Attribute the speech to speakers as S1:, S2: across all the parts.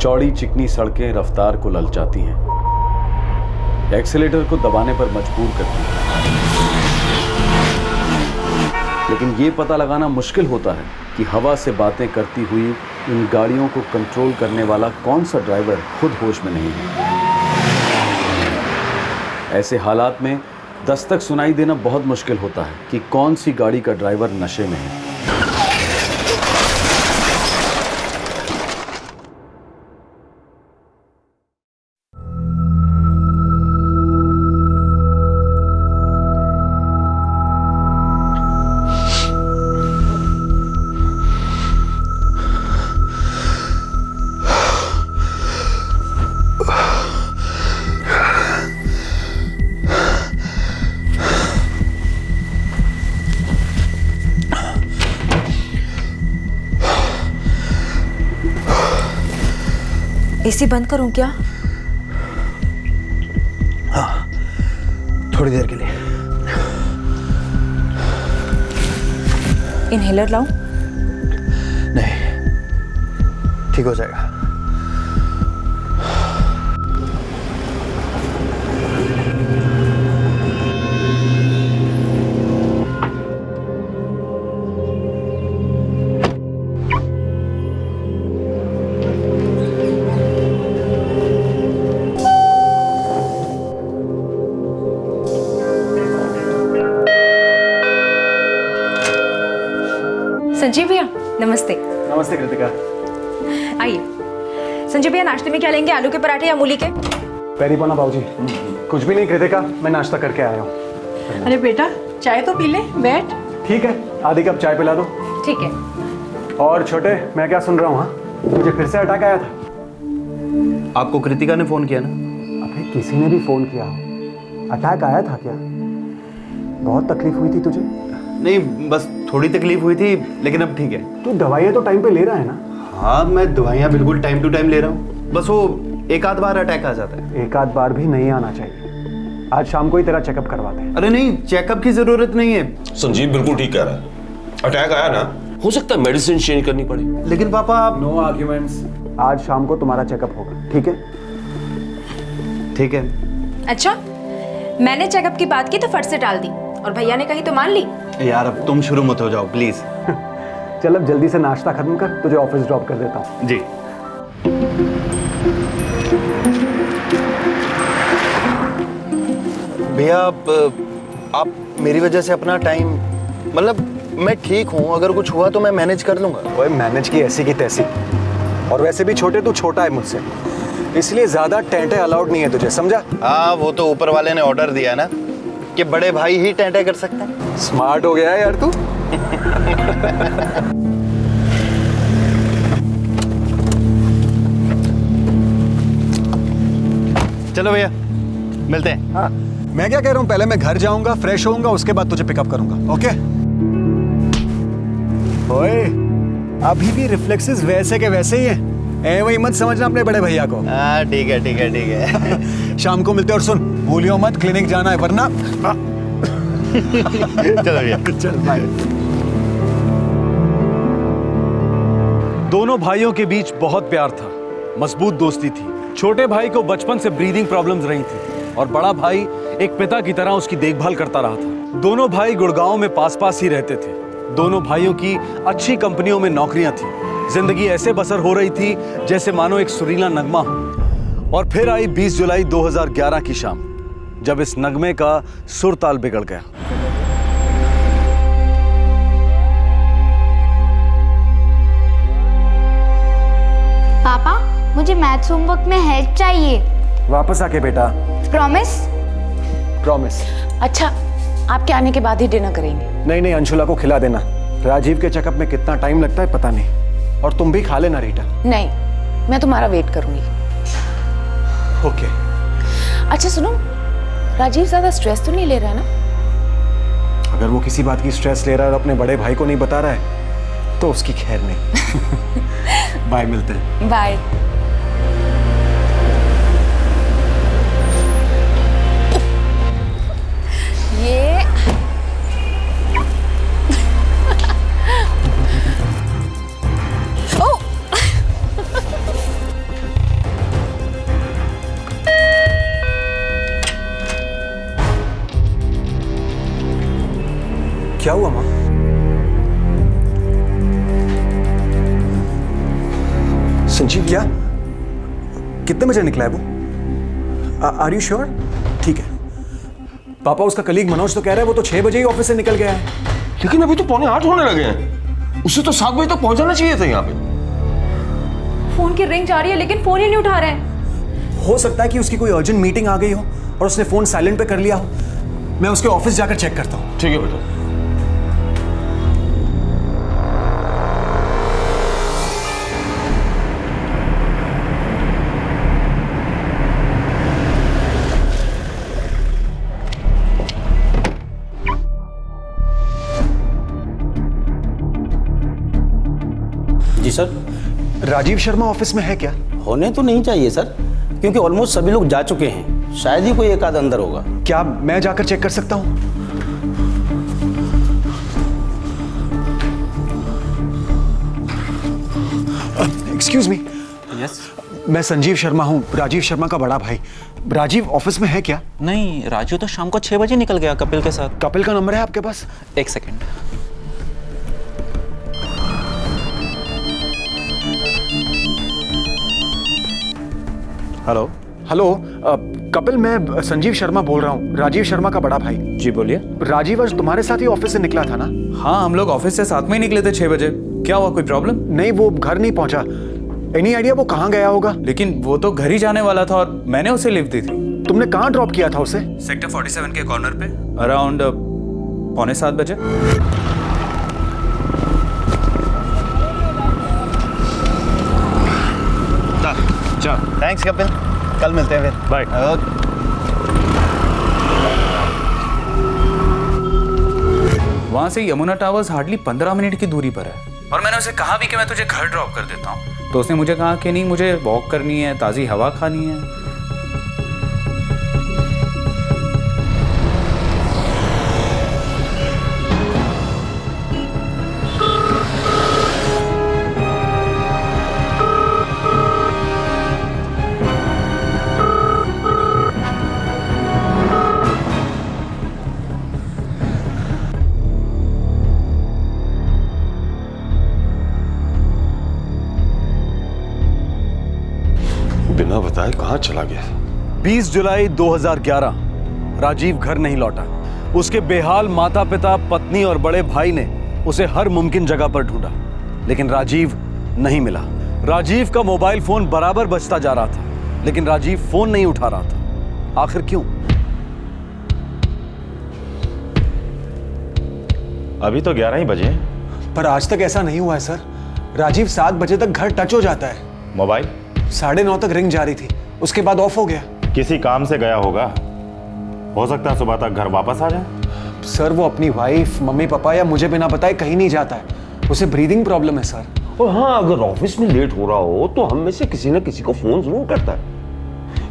S1: चौड़ी चिकनी सड़कें रफ्तार को ललचाती हैं, एक्सीलेटर को दबाने पर मजबूर करती हैं। लेकिन ये पता लगाना मुश्किल होता है कि हवा से बातें करती हुई इन गाड़ियों को कंट्रोल करने वाला कौन सा ड्राइवर खुद होश में नहीं है। ऐसे हालात में दस्तक सुनाई देना बहुत मुश्किल होता है कि कौन सी गाड़ी का ड्राइवर नशे में है।
S2: एसी बंद करूं क्या?
S3: हाँ, थोड़ी देर के लिए।
S2: इनहेलर लाऊं?
S3: नहीं, ठीक हो जाएगा।
S2: संजीव भैया नमस्ते।
S3: नमस्ते कृतिका।
S2: आइए। संजीव भैया नाश्ते में क्या लेंगे, आलू के पराठे या मूली के?
S3: पैरी पाना बाबूजी। कुछ भी नहीं कृतिका, मैं नाश्ता करके आया हूँ।
S4: अरे बेटा चाय तो पी ले, बैठ।
S3: ठीक है, आधी कप चाय पिला दो।
S2: ठीक है।
S3: और छोटे, मैं क्या सुन रहा हूँ? हाँ, मुझे फिर से अटैक आया था।
S5: आपको कृतिका ने फोन किया ना?
S3: अबे किसी ने भी फोन किया हो, अटैक आया था क्या? बहुत तकलीफ हुई थी तुझे?
S5: नहीं, बस थोड़ी तकलीफ हुई थी, लेकिन अब ठीक है।
S3: तू दवाइयाँ तो टाइम पे ले रहा है ना?
S5: हाँ, मैं दवाइयाँ बिल्कुल टाइम टू टाइम ले रहा हूँ। बस वो एक आध बार अटैक आ जाता है।
S3: एक आध बार भी नहीं आना चाहिए। आज शाम को ही तेरा चेकअप करवाते हैं।
S5: अरे नहीं, चेकअप की जरूरत नहीं है।
S6: संजीव बिल्कुल ठीक कह रहा है। अटैक आया ना, हो सकता है मेडिसिन चेंज करनी पड़े।
S5: लेकिन पापा आप...
S3: नो आर्ग्यूमेंट्स। आज शाम को तुम्हारा चेकअप होगा, ठीक है?
S5: ठीक है।
S2: अच्छा, मैंने चेकअप की बात की तो फट से टाल दी, और भैया ने कही तो मान ली।
S5: यार अब तुम शुरू मत हो जाओ प्लीज।
S3: चल अब जल्दी से नाश्ता खत्म कर, तुझे ऑफिस ड्रॉप कर देता हूँ।
S5: जी। भैया आप मेरी वजह से अपना टाइम, मतलब मैं ठीक हूँ, अगर कुछ हुआ तो मैं मैनेज कर लूंगा।
S3: ओए मैनेज की ऐसी की तैसी। और वैसे भी छोटे, तू छोटा है मुझसे, इसलिए ज्यादा टेंटे अलाउड नहीं है तुझे, समझा?
S5: हाँ, वो तो ऊपर वाले ने ऑर्डर दिया ना कि बड़े भाई ही टेंटे कर सकते हैं।
S3: स्मार्ट हो गया है यार तू।
S5: चलो भैया मिलते हैं।
S3: हाँ, मैं क्या कह रहा हूँ, पहले मैं घर जाऊंगा, फ्रेश होऊंगा, उसके बाद तुझे पिकअप करूंगा, ओके? ओए, अभी भी रिफ्लेक्सेस वैसे के वैसे ही हैं। वही मत समझना अपने बड़े भैया को।
S5: हाँ ठीक है ठीक है ठीक है।
S3: शाम को मिलते हैं, और सुन भूलियो मत, क्लिनिक जाना है वरना।
S5: चलो भैया।
S3: चल बाय।
S1: दोनों भाइयों के बीच बहुत प्यार था, मजबूत दोस्ती थी। छोटे भाई को बचपन से ब्रीदिंग प्रॉब्लम्स रही थी और बड़ा भाई एक पिता की तरह उसकी देखभाल करता रहा था। दोनों भाई गुड़गांव में पास पास ही रहते थे। दोनों भाइयों की अच्छी कंपनियों में नौकरियां थी। जिंदगी ऐसे बसर हो रही थी जैसे मानो एक सुरीला नगमा हो। और फिर आई 20 जुलाई 2011 की शाम, जब इस नगमे का सुर ताल बिगड़ गया।
S7: पापा मुझे मैथ्स होमवर्क में हेल्प चाहिए।
S3: वापस आके बेटा।
S7: प्रॉमिस?
S3: प्रॉमिस।
S4: अच्छा, आपके आने के बाद ही डिनर करेंगे।
S3: नहीं नहीं, अंशुला को खिला देना। राजीव के चेकअप में कितना टाइम लगता है पता नहीं। और तुम भी खा लेना रीटा।
S4: नहीं, मैं तुम्हारा वेट करूंगी।
S3: ओके।
S4: अच्छा सुनो, राजीव ज्यादा स्ट्रेस तो नहीं ले रहा ना?
S3: अगर वो किसी बात की स्ट्रेस ले रहा है और अपने बड़े भाई को नहीं बता रहा है तो उसकी खैर नहीं। बाय, मिलते हैं।
S4: बाय।
S2: ये
S3: क्या हुआ माँ? संजीव, क्या कितने बजे निकला है वो? Are you sure? ठीक है पापा, उसका कलीग मनोज तो कह रहा है वो तो 6 बजे ही ऑफिस से निकल गया है।
S6: लेकिन अभी तो 7:45 होने लगे हैं। उसे तो 7 बजे तक पहुंचाना चाहिए था यहाँ पे।
S2: फोन की रिंग जा रही है लेकिन फोन ही नहीं उठा रहे हैं।
S3: हो सकता है कि उसकी कोई अर्जेंट मीटिंग आ गई हो और उसने फोन साइलेंट पे कर लिया हो। मैं उसके ऑफिस जाकर चेक करता हूँ।
S6: ठीक है बेटा।
S8: जी सर।
S3: राजीव शर्मा ऑफिस में है क्या?
S8: होने तो नहीं चाहिए सर, क्योंकि ऑलमोस्ट सभी लोग जा चुके हैं। शायद ही कोई एक आध अंदर होगा।
S3: क्या मैं जाकर चेक कर सकता हूँ? Excuse me.
S9: यस।
S3: मैं संजीव शर्मा हूँ, राजीव शर्मा का बड़ा भाई। राजीव ऑफिस में है क्या?
S9: नहीं, राजू तो शाम को 6 बजे निकल गया कपिल के साथ।
S3: कपिल का नंबर है आपके पास?
S9: एक सेकेंड। हेलो।
S3: हेलो कपिल, मैं संजीव शर्मा बोल रहा हूँ, राजीव शर्मा का बड़ा भाई।
S9: जी बोलिए।
S3: राजीव आज तुम्हारे साथ ही ऑफिस से निकला था ना?
S9: हाँ, हम लोग ऑफिस से साथ में ही निकले थे 6 बजे। क्या हुआ, कोई प्रॉब्लम?
S3: नहीं, वो घर नहीं पहुंचा। एनी आइडिया वो कहाँ गया होगा?
S9: लेकिन वो तो घर ही जाने वाला था और मैंने उसे लिफ्ट दी थी।
S3: तुमने कहाँ ड्रॉप किया था उसे?
S9: सेक्टर 47 के कॉर्नर पे अराउंड 6:45 बजे।
S5: थैंक्स कपिल, कल मिलते हैं फिर।
S3: बाय।
S9: वहां से यमुना टावर्स हार्डली 15 मिनट की दूरी पर है और मैंने उसे कहा भी कि मैं तुझे घर ड्रॉप कर देता हूँ, तो उसने मुझे कहा कि नहीं, मुझे वॉक करनी है, ताज़ी हवा खानी है।
S6: बिना बताए कहाँ चला गया?
S1: 20 जुलाई 2011 राजीव घर नहीं लौटा। उसके बेहाल माता पिता, पत्नी और बड़े भाई ने उसे हर मुमकिन जगह पर ढूंढा, लेकिन राजीव नहीं मिला। राजीव का मोबाइल फोन बराबर बजता जा रहा था, लेकिन राजीव फोन नहीं उठा रहा था। आखिर क्यों?
S10: अभी तो 11 ही बजे।
S3: पर आज तक ऐसा नहीं हुआ है सर। राजीव 7 बजे तक घर टच हो जाता है।
S10: मोबाइल
S3: 9:30 तक रिंग जारी थी, उसके बाद ऑफ हो गया।
S10: किसी काम से गया होगा, हो सकता है सुबह तक घर वापस आ जाए।
S3: सर वो अपनी वाइफ, मम्मी पापा या मुझे बिना बताए कहीं नहीं जाता है। उसे ब्रीदिंग प्रॉब्लम है सर।
S6: और हाँ, अगर ऑफिस में लेट हो रहा हो तो हम में से किसी न किसी को फोन जरूर करता है।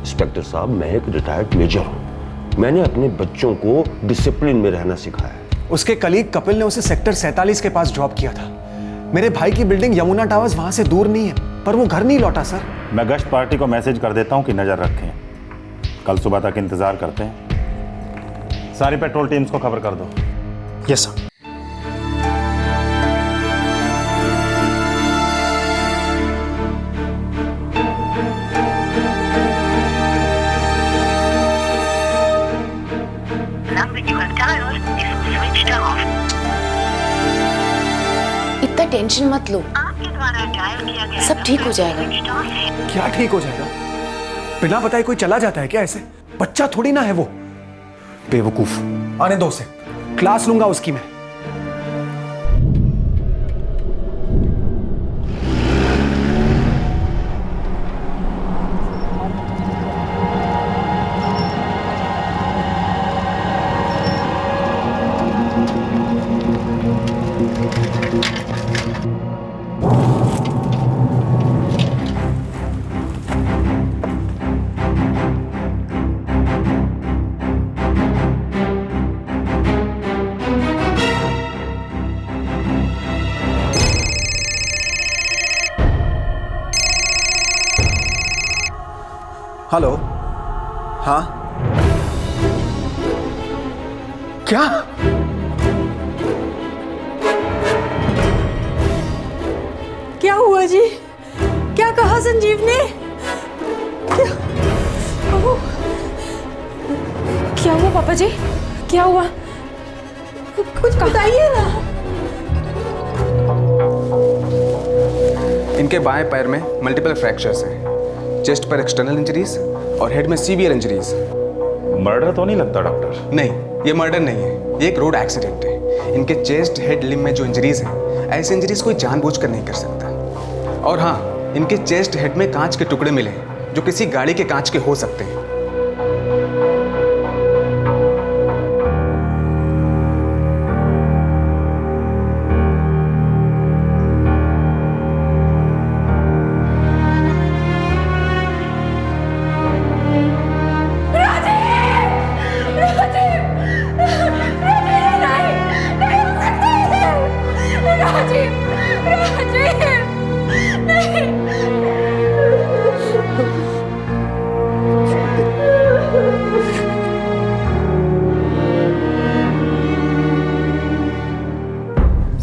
S6: इंस्पेक्टर साहब, मैं एक रिटायर्ड मेजर हूँ। मैंने अपने बच्चों को डिसिप्लिन में रहना सिखाया है।
S3: उसके कलीग कपिल ने उसे सेक्टर 47 के पास ड्रॉप किया था। मेरे भाई की बिल्डिंग यमुना टावर्स वहां से दूर नहीं है, पर वो घर नहीं लौटा सर।
S10: मैं गश्त पार्टी को मैसेज कर देता हूँ कि नजर रखें। कल सुबह तक इंतजार करते हैं। सारी पेट्रोल टीम्स को खबर कर दो।
S3: Yes sir.
S4: इतना टेंशन मत लो, सब ठीक हो जाएगा।
S3: क्या ठीक हो जाएगा? बिना बताए कोई चला जाता है क्या ऐसे? बच्चा थोड़ी ना है वो। बेवकूफ। आने दो उसे, क्लास लूंगा उसकी मैं। हेलो। हाँ क्या?
S11: इनके बाएं पैर में मल्टीपल फ्रैक्चर्स हैं, चेस्ट पर एक्सटर्नल इंजरीज और हेड में सीवियर इंजरीज।
S10: मर्डर तो नहीं लगता डॉक्टर?
S11: नहीं, ये मर्डर नहीं है, ये एक रोड एक्सीडेंट है। इनके चेस्ट, हेड, लिम्ब में जो इंजरीज हैं, ऐसे इंजरीज कोई जानबूझकर नहीं कर सकता। और हाँ, इनके चेस्ट, हेड में कांच के टुकड़े मिले हैं जो किसी गाड़ी के कांच के हो सकते हैं।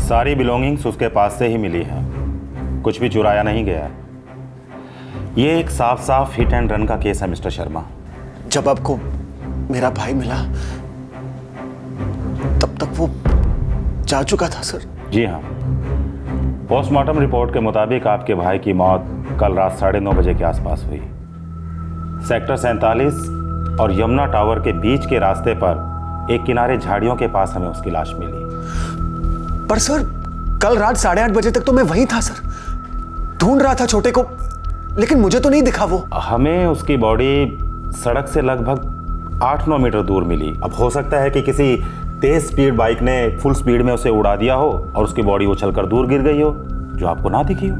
S10: सारी बिलोंगिंग्स उसके पास से ही मिली है, कुछ भी चुराया नहीं गया है। ये एक साफ साफ हिट एंड रन का केस है मिस्टर शर्मा।
S3: जब आपको मेरा भाई मिला तब तक वो जा चुका था सर?
S10: जी हाँ, पोस्टमार्टम रिपोर्ट के मुताबिक आपके भाई की मौत कल रात 9:30 बजे के आसपास हुई। सेक्टर 47 और यमुना टावर के बीच के रास्ते पर एक किनारे झाड़ियों के पास हमें उसकी लाश मिली।
S3: पर सर, कल रात 8:30 बजे तक तो मैं वहीं था सर, ढूंढ रहा था छोटे को, लेकिन मुझे तो नहीं दिखा वो।
S10: हमें उसकी बॉडी सड़क से लगभग 8-9 मीटर दूर मिली। अब हो सकता है कि किसी तेज स्पीड बाइक ने फुल स्पीड में उसे उड़ा दिया हो और उसकी बॉडी उछलकर दूर गिर गई हो, जो आपको ना दिखी हो।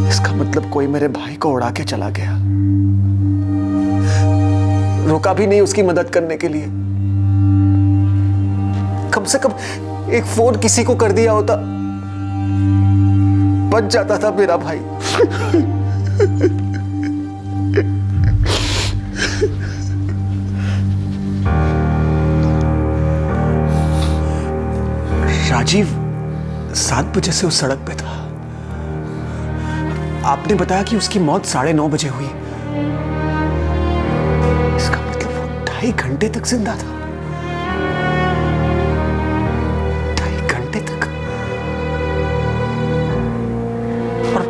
S3: इसका मतलब कोई मेरे भाई को उड़ा के चला गया, रुका भी नहीं उसकी मदद करने के लिए। कम से कम एक फोन किसी को कर दिया होता, बच जाता था मेरा भाई। राजीव 7 बजे से उस सड़क पे था। आपने बताया कि उसकी मौत 9:30 बजे हुई। इसका मतलब वो 2.5 घंटे तक जिंदा था। 2.5 घंटे तक। और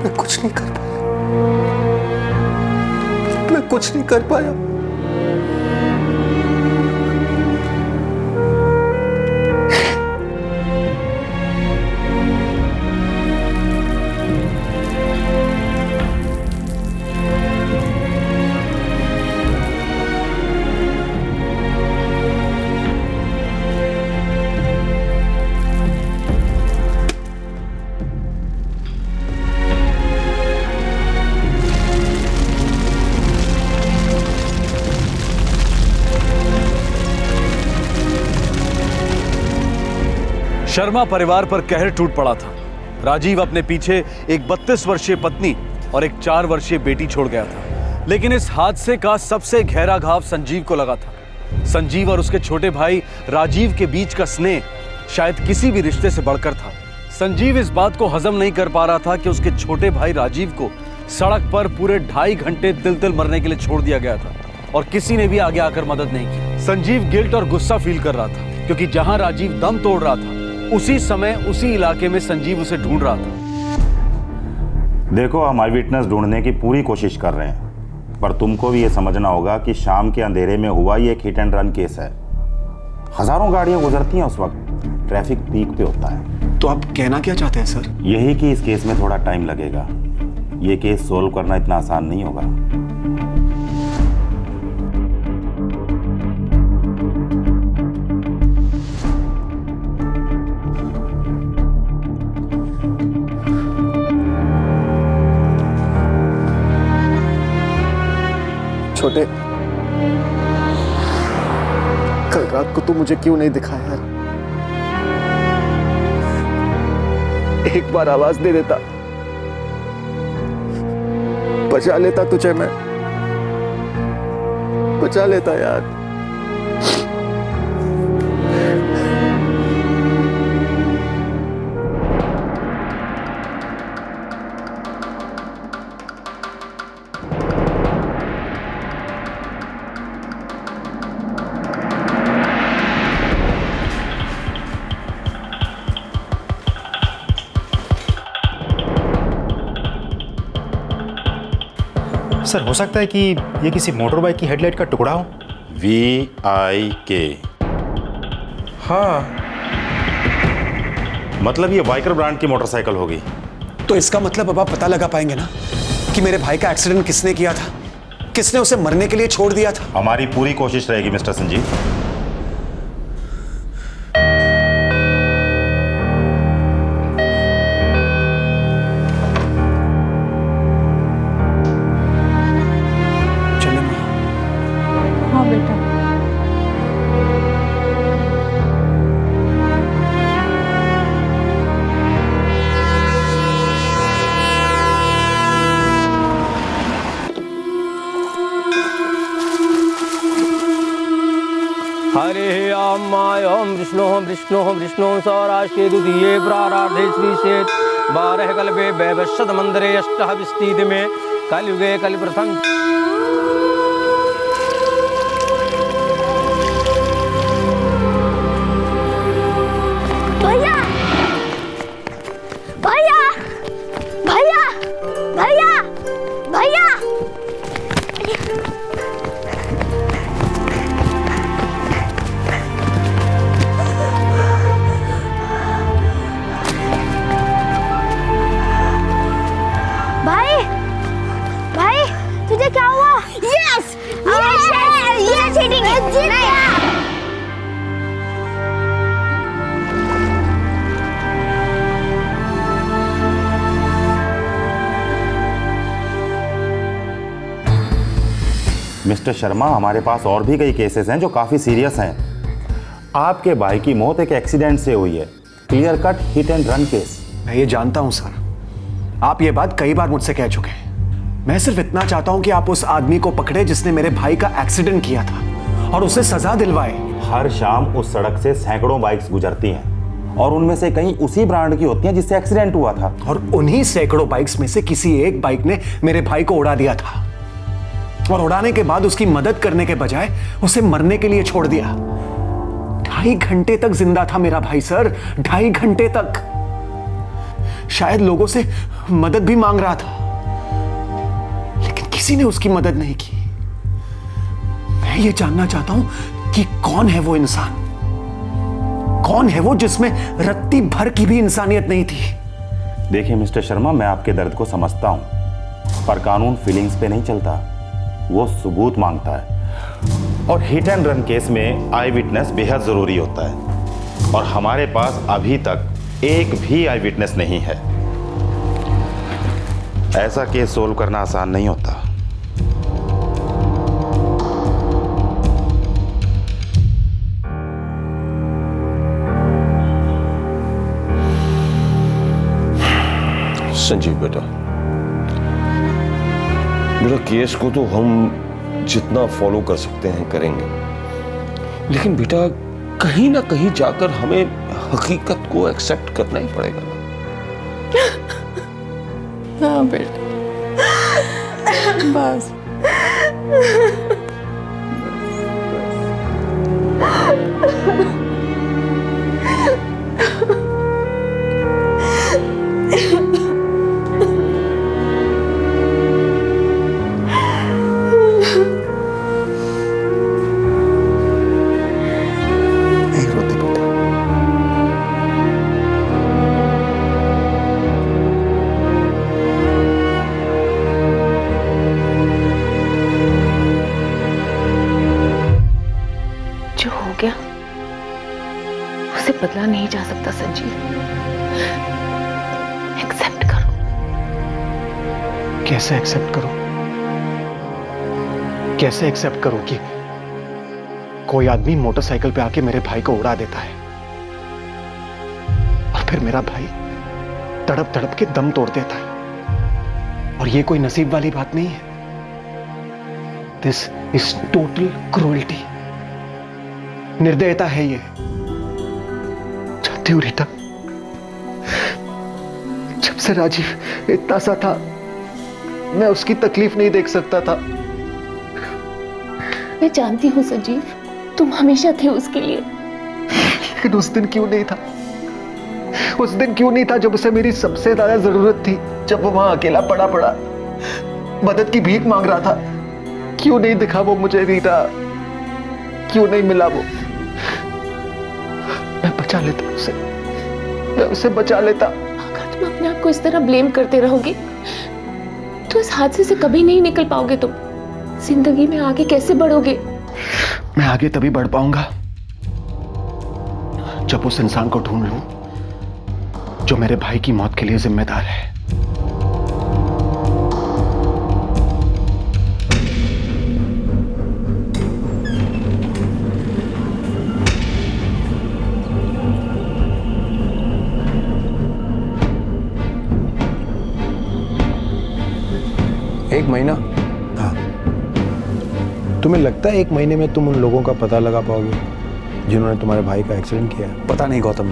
S3: मैं कुछ नहीं कर पाया। मैं कुछ नहीं कर पाया।
S1: शर्मा परिवार पर कहर टूट पड़ा था। राजीव अपने पीछे एक 32 वर्षीय पत्नी और एक 4 वर्षीय बेटी छोड़ गया था, लेकिन इस हादसे का सबसे गहरा घाव संजीव को लगा था। संजीव और उसके छोटे भाई राजीव के बीच का स्नेह शायद किसी भी रिश्ते से बढ़कर था। संजीव इस बात को हजम नहीं कर पा रहा था कि उसके छोटे भाई राजीव को सड़क पर पूरे 2.5 घंटे तिल मरने के लिए छोड़ दिया गया था और किसी ने भी आगे आकर मदद नहीं की। संजीव गिल्ट और गुस्सा फील कर रहा था, क्योंकि जहां राजीव दम तोड़ रहा था, उसी समय उसी इलाके में संजीव उसे ढूंढ रहा था।
S10: देखो, हम आई विटनेस ढूंढने की पूरी कोशिश कर रहे हैं, पर तुमको भी ये समझना होगा कि शाम के अंधेरे में हुआ ये एक हिट एंड रन केस है। हजारों गाड़ियां गुजरती हैं उस वक्त, ट्रैफिक पीक पे होता है।
S3: तो आप कहना क्या चाहते हैं सर?
S10: यही कि इस केस में थोड़ा टाइम लगेगा। ये केस सोल्व करना इतना आसान नहीं होगा।
S3: छोटे, कल रात को तू मुझे क्यों नहीं दिखाया यार? एक बार आवाज दे देता, बचा लेता तुझे, मैं बचा लेता यार।
S10: सर हो सकता है कि ये किसी मोटर बाइक की हेडलाइट का टुकड़ा हो। VIK। हाँ, मतलब ये बाइकर ब्रांड की मोटरसाइकिल होगी।
S3: तो इसका मतलब अब आप पता लगा पाएंगे ना कि मेरे भाई का एक्सीडेंट किसने किया था, किसने उसे मरने के लिए छोड़ दिया था।
S10: हमारी पूरी कोशिश रहेगी मिस्टर संजीव।
S3: चलो माँ।
S2: हाँ बेटा।
S8: हरे ओम विष्णु सौराष्ट्रे द्वितीये प्राराधे श्री शेत 12 कल्पे वैवस्वत मंदिरे अष्टः विस्तीत में कलयुगे कलिप्रथम।
S7: भैया भैया भैया भैया भैया भाई भाई तुझे क्या हुआ? यस ये चीटिंग है।
S10: मिस्टर शर्मा, हमारे पास और भी कई केसेस हैं जो काफ़ी सीरियस हैं। आपके भाई की मौत एक एक्सीडेंट से हुई है, clear cut hit and run case.
S3: मैं ये जानता हूं सर, आप ये बात कई बार मुझसे कह चुके हैं। मैं सिर्फ इतना चाहता हूं कि आप उस आदमी को पकड़े जिसने मेरे भाई का एक्सीडेंट किया था और उसे सजा दिलवाए।
S10: हर शाम उस सड़क से सैकड़ों बाइक्स गुजरती हैं और उनमें से कई उसी ब्रांड की होती हैं जिससे एक्सीडेंट हुआ था।
S3: और उन्हीं सैकड़ों बाइक्स में से किसी एक बाइक ने मेरे भाई को उड़ा दिया था और उड़ाने के बाद उसकी मदद करने के बजाय उसे मरने के लिए छोड़ दिया। 2.5 घंटे तक जिंदा था मेरा भाई सर, 2.5 घंटे तक। शायद लोगों से मदद भी मांग रहा था, लेकिन किसी ने उसकी मदद नहीं की। मैं ये जानना चाहता हूं कि कौन है वो इंसान, कौन है वो जिसमें रत्ती भर की भी इंसानियत नहीं थी।
S10: देखिए मिस्टर शर्मा, मैं आपके दर्द को समझता हूं, पर कानून फीलिंग्स पे नहीं चलता, वो सबूत मांगता है। और हिट एंड रन केस में आई विटनेस बेहद जरूरी होता है और हमारे पास अभी तक एक भी आई विटनेस नहीं है। ऐसा केस सोल्व करना आसान नहीं होता।
S6: संजीव बेटा केस को तो हम जितना फॉलो कर सकते हैं करेंगे, लेकिन बेटा कहीं ना कहीं जाकर हमें हकीकत को एक्सेप्ट करना ही पड़ेगा।
S2: हाँ बेटा बस।
S4: उसे बदला नहीं जा सकता संजीव, एक्सेप्ट करो।
S3: कैसे एक्सेप्ट करो? कैसे एक्सेप्ट करो कि कोई आदमी मोटरसाइकिल पे आके मेरे भाई को उड़ा देता है और फिर मेरा भाई तड़प तड़प के दम तोड़ देता है? और ये कोई नसीब वाली बात नहीं है। दिस इज टोटल क्रूएल्टी, निर्दयता है ये। जानती हो रीता, जब से राजीव इतना सा था मैं उसकी तकलीफ नहीं देख सकता था।
S4: मैं जानती हूं संजीव, तुम हमेशा थे उसके लिए,
S3: लेकिन उस दिन क्यों नहीं था? उस दिन क्यों नहीं था जब उसे मेरी सबसे ज्यादा जरूरत थी, जब वो वहां अकेला पड़ा मदद की भीख मांग रहा था। क्यों नहीं दिखा वो मुझे रीटा, क्यों नहीं मिला वो? मैं बचा लेता उसे, मैं उसे बचा लेता।
S4: अगर तुम अपने आप को इस तरह ब्लेम करते रहोगे तो इस हादसे से कभी नहीं निकल पाओगे। तुम जिंदगी में आगे कैसे बढ़ोगे?
S3: मैं आगे तभी बढ़ पाऊंगा जब उस इंसान को ढूंढ लूं जो मेरे भाई की मौत के लिए जिम्मेदार है।
S12: एक महीना?
S3: हाँ।
S12: तुम्हें लगता है 1 महीने में तुम उन लोगों का पता लगा पाओगे जिन्होंने तुम्हारे भाई का एक्सीडेंट किया है?
S3: पता नहीं गौतम,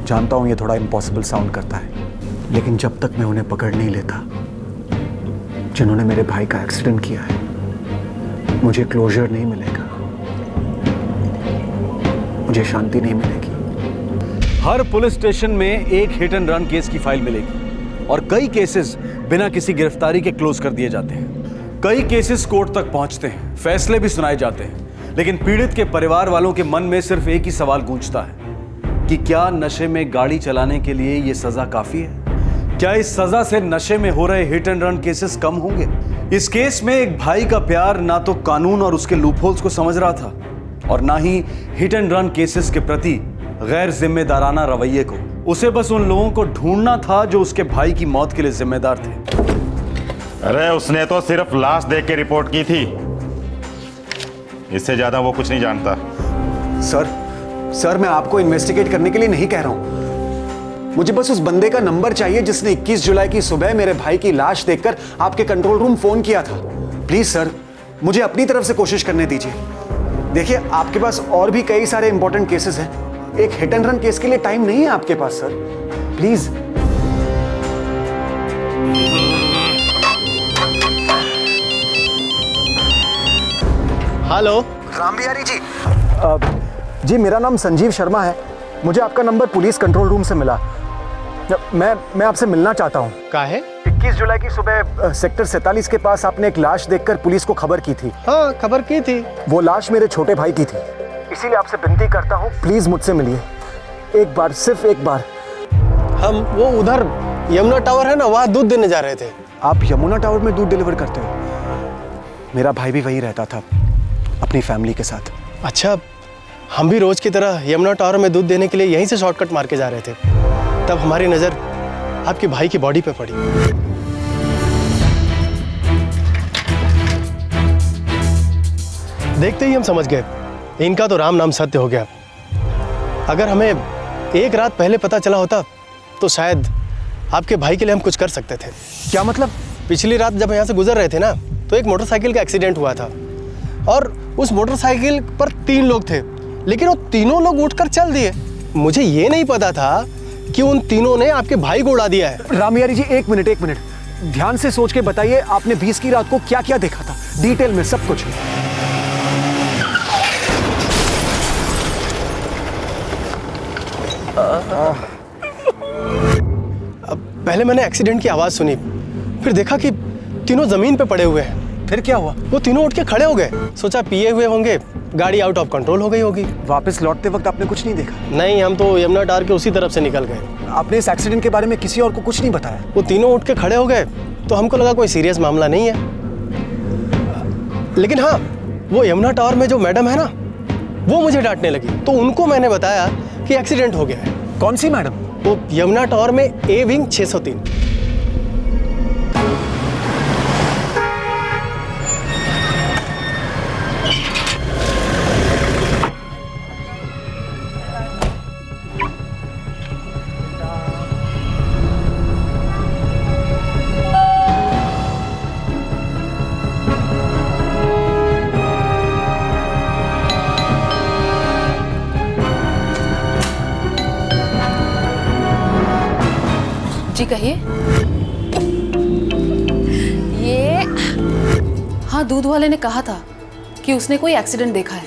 S3: जानता हूं ये थोड़ा इम्पॉसिबल साउंड करता है, लेकिन जब तक मैं उन्हें पकड़ नहीं लेता जिन्होंने मेरे भाई का एक्सीडेंट किया है, मुझे क्लोजर नहीं मिलेगा, मुझे शांति नहीं मिलेगी।
S1: हर पुलिस स्टेशन में एक हिट एंड रन केस की फाइल मिलेगी और कई केसेस बिना किसी गिरफ्तारी के क्लोज कर दिए जाते हैं। कई केसेस कोर्ट तक पहुंचते हैं, फैसले भी सुनाए जाते हैं, लेकिन पीड़ित के परिवार वालों के मन में सिर्फ एक ही सवाल गूंजता है कि क्या नशे में गाड़ी चलाने के लिए यह सजा काफी है? क्या इस सजा से नशे में हो रहे हिट एंड रन केसेस कम होंगे? इस केस में एक भाई का प्यार ना तो कानून और उसके लूपहोल्स को समझ रहा था और ना ही हिट एंड रन केसेस के प्रति गैर जिम्मेदाराना रवैये को। उसे बस उन लोगों को ढूंढना था जो उसके भाई की मौत के लिए जिम्मेदार थे।
S10: अरे उसने तो सिर्फ लाश देख के रिपोर्ट की थी, इससे ज्यादा वो कुछ नहीं जानता।
S3: सर मैं आपको इन्वेस्टिगेट करने के लिए नहीं कह रहा हूं। मुझे बस उस बंदे का नंबर चाहिए जिसने 21 जुलाई की सुबह मेरे भाई की लाश देखकर आपके कंट्रोल रूम फोन किया था। प्लीज सर, मुझे अपनी तरफ से कोशिश करने दीजिए। देखिए, आपके पास और भी कई सारे इंपॉर्टेंट केसेस हैं, एक हिट एंड रन केस के लिए टाइम नहीं है आपके पास sir, please.
S12: Hello
S3: Ram Bihari ji. जी, मेरा नाम संजीव शर्मा है। मुझे आपका नंबर पुलिस कंट्रोल रूम से मिला। मैं आपसे मिलना चाहता हूँ।
S12: क्या है?
S3: 21 जुलाई की सुबह सेक्टर 47 के पास आपने एक लाश देखकर पुलिस को खबर की थी।
S12: हाँ, खबर की थी।
S3: वो लाश मेरे छोटे भाई की थी, इसीलिए आपसे विनती करता हूँ, प्लीज मुझसे मिलिए एक बार, सिर्फ एक बार।
S12: हम वो उधर यमुना टावर है ना, वहाँ दूध देने जा रहे थे।
S3: आप यमुना टावर में दूध डिलीवर करते हो? मेरा भाई भी वहीं रहता था अपनी फैमिली के साथ।
S12: अच्छा, हम भी रोज की तरह यमुना टावर में दूध देने के लिए यहीं से शॉर्टकट मार के जा रहे थे, तब हमारी नज़र आपके भाई की बॉडी पे पड़ी। देखते ही हम समझ गए, इनका तो राम नाम सत्य हो गया। अगर हमें एक रात पहले पता चला होता तो शायद आपके भाई के लिए हम कुछ कर सकते थे।
S3: क्या मतलब?
S12: पिछली रात जब यहाँ से गुजर रहे थे ना, तो एक मोटरसाइकिल का एक्सीडेंट हुआ था और उस मोटरसाइकिल पर 3 लोग थे, लेकिन वो तीनों लोग उठकर चल दिए। मुझे ये नहीं पता था कि उन तीनों ने आपके भाई को उड़ा दिया है।
S3: रामबिहारी जी, एक मिनट, ध्यान से सोच के बताइए, आपने 20 की रात को क्या क्या देखा था? डिटेल में सब कुछ।
S12: पहले मैंने एक्सीडेंट की आवाज़ सुनी, फिर देखा कि तीनों ज़मीन पे पड़े हुए हैं।
S3: फिर क्या हुआ?
S12: वो तीनों उठ के खड़े हो गए। सोचा पिए हुए होंगे, गाड़ी आउट ऑफ कंट्रोल हो गई होगी।
S3: वापस लौटते वक्त आपने कुछ नहीं देखा?
S12: नहीं, हम तो यमुना टावर के उसी तरफ से निकल गए।
S3: आपने इस एक्सीडेंट के बारे में किसी और को कुछ नहीं बताया?
S12: वो तीनों उठ के खड़े हो गए तो हमको लगा कोई सीरियस मामला नहीं है, लेकिन हाँ, वो यमुना टावर में जो मैडम है ना, वो मुझे डांटने लगी, तो उनको मैंने बताया कि एक्सीडेंट हो गया है।
S3: कौन सी मैडम?
S12: वो यमुना टावर में ए विंग 603।
S4: जी कहिए। ये हाँ, दूध वाले ने कहा था कि उसने कोई एक्सीडेंट देखा है।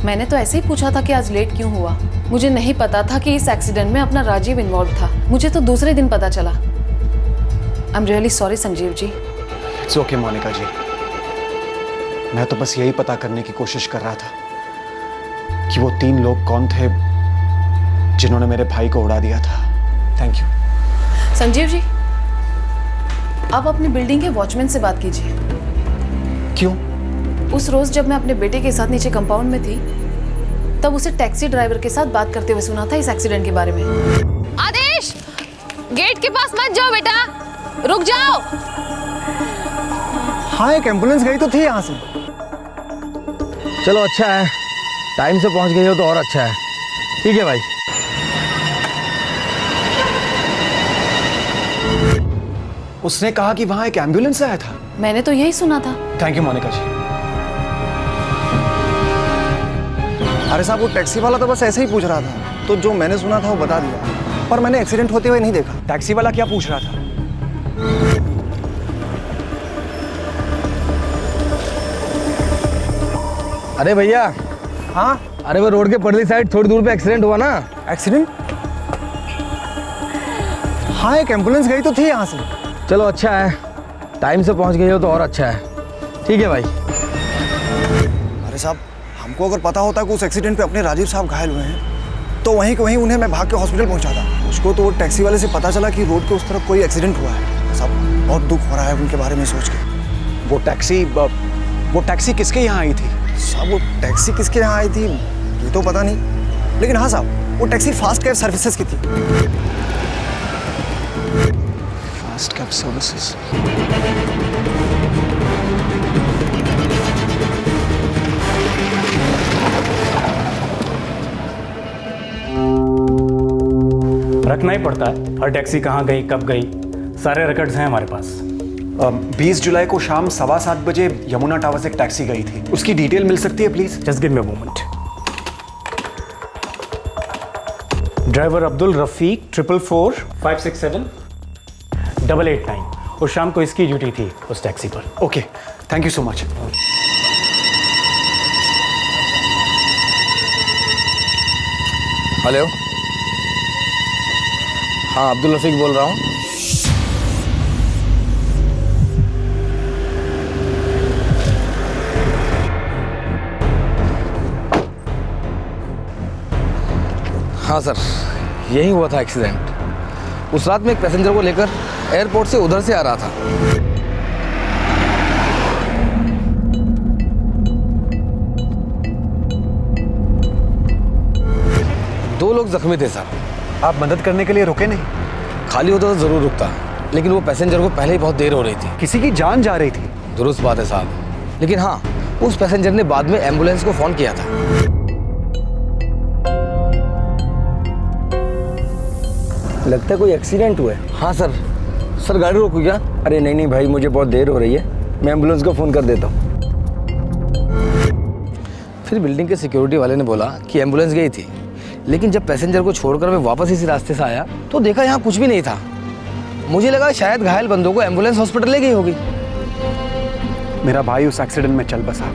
S4: मैंने तो ऐसे ही पूछा था कि आज लेट क्यों हुआ। मुझे नहीं पता था कि इस एक्सीडेंट में अपना राजीव इन्वॉल्व था। मुझे तो दूसरे दिन पता चला। I am really sorry Sanjeev ji.
S3: It's okay Monica ji, मैं तो बस यही पता करने की कोशिश कर रहा था कि वो 3 लोग कौन थे जिन्होंने मेरे भाई को उड़ा दिया था। Thank you.
S4: संजीव जी, आप अपनी बिल्डिंग के वॉचमैन से बात कीजिए।
S3: क्यों?
S4: उस रोज जब मैं अपने बेटे के साथ नीचे कंपाउंड में थी, तब उसे टैक्सी ड्राइवर के साथ बात करते हुए सुना था इस एक्सीडेंट के बारे में।
S13: आदेश, गेट के पास मत जाओ बेटा, रुक जाओ।
S12: हाँ, एक एम्बुलेंस गई तो थी यहाँ से।
S8: चलो अच्छा है, टाइम से पहुंच गई हो तो और अच्छा है। ठीक है भाई।
S3: उसने कहा कि वहां एक एम्बुलेंस आया था।
S4: मैंने तो यही सुना था।
S3: थैंक यू मोनिका जी।
S12: अरे साहब, वो टैक्सी वाला तो बस ऐसे ही पूछ रहा था, तो जो मैंने सुना था वो बता दिया, पर मैंने एक्सीडेंट होते हुए नहीं देखा।
S3: टैक्सी वाला क्या पूछ रहा था?
S8: अरे भैया।
S12: हाँ?
S8: अरे वो रोड के पड़ली साइड थोड़ी दूर पे एक्सीडेंट हुआ ना।
S12: एक्सीडेंट? हाँ, एक एम्बुलेंस गई तो थी यहाँ से।
S8: चलो अच्छा है, टाइम से पहुंच गई हो तो और अच्छा है। ठीक है भाई।
S12: अरे साहब, हमको अगर पता होता कि उस एक्सीडेंट पे अपने राजीव साहब घायल हुए हैं, तो वहीं के वहीं उन्हें मैं भाग के हॉस्पिटल पहुंचाता। उसको तो वो टैक्सी वाले से पता चला कि रोड के उस तरफ कोई एक्सीडेंट हुआ है। साहब, बहुत दुख हो रहा है उनके बारे में सोच के।
S3: वो टैक्सी किसके यहाँ आई थी?
S12: साहब, वो टैक्सी किसके यहाँ आई थी ये तो पता नहीं, लेकिन हाँ साहब, वो टैक्सी फास्ट कैब सर्विसेज की थी।
S3: Fast cab services.
S14: रखना ही पड़ता है, हर टैक्सी कहाँ गई, कब गई, सारे रिकॉर्ड्स हैं हमारे पास।
S3: 20 जुलाई को शाम 7:15 बजे यमुना टावर से एक टैक्सी गई थी। उसकी डिटेल मिल सकती है please?
S14: Just give me a moment. Driver Abdul Rafiq 444 567 889। उस शाम को इसकी ड्यूटी थी उस टैक्सी पर।
S3: Okay, thank you so much.
S8: Hello, हाँ अब्दुल रफीक बोल रहा हूँ। हाँ सर, यही हुआ था एक्सीडेंट। उस रात में एक पैसेंजर को लेकर एयरपोर्ट से उधर से आ रहा था। दो लोग जख्मी थे सर।
S3: आप मदद करने के लिए रुके नहीं?
S8: खाली होता तो जरूर रुकता, लेकिन वो पैसेंजर को पहले ही बहुत देर हो रही थी।
S3: किसी की जान जा रही थी।
S8: दुरुस्त बात है साहब, लेकिन हाँ, उस पैसेंजर ने बाद में एम्बुलेंस को फोन किया था।
S15: लगता है कोई एक्सीडेंट हुआ है।
S8: हाँ सर। सर गाड़ी रोकू क्या?
S15: अरे नहीं भाई, मुझे बहुत देर हो रही है, मैं एम्बुलेंस को फ़ोन कर देता हूँ।
S8: फिर बिल्डिंग के सिक्योरिटी वाले ने बोला कि एम्बुलेंस गई थी, लेकिन जब पैसेंजर को छोड़कर मैं वापस इसी रास्ते से आया तो देखा यहाँ कुछ भी नहीं था। मुझे लगा शायद घायल बंदों को एम्बुलेंस हॉस्पिटल ले गई होगी।
S3: मेरा भाई उस एक्सीडेंट में चल बसा,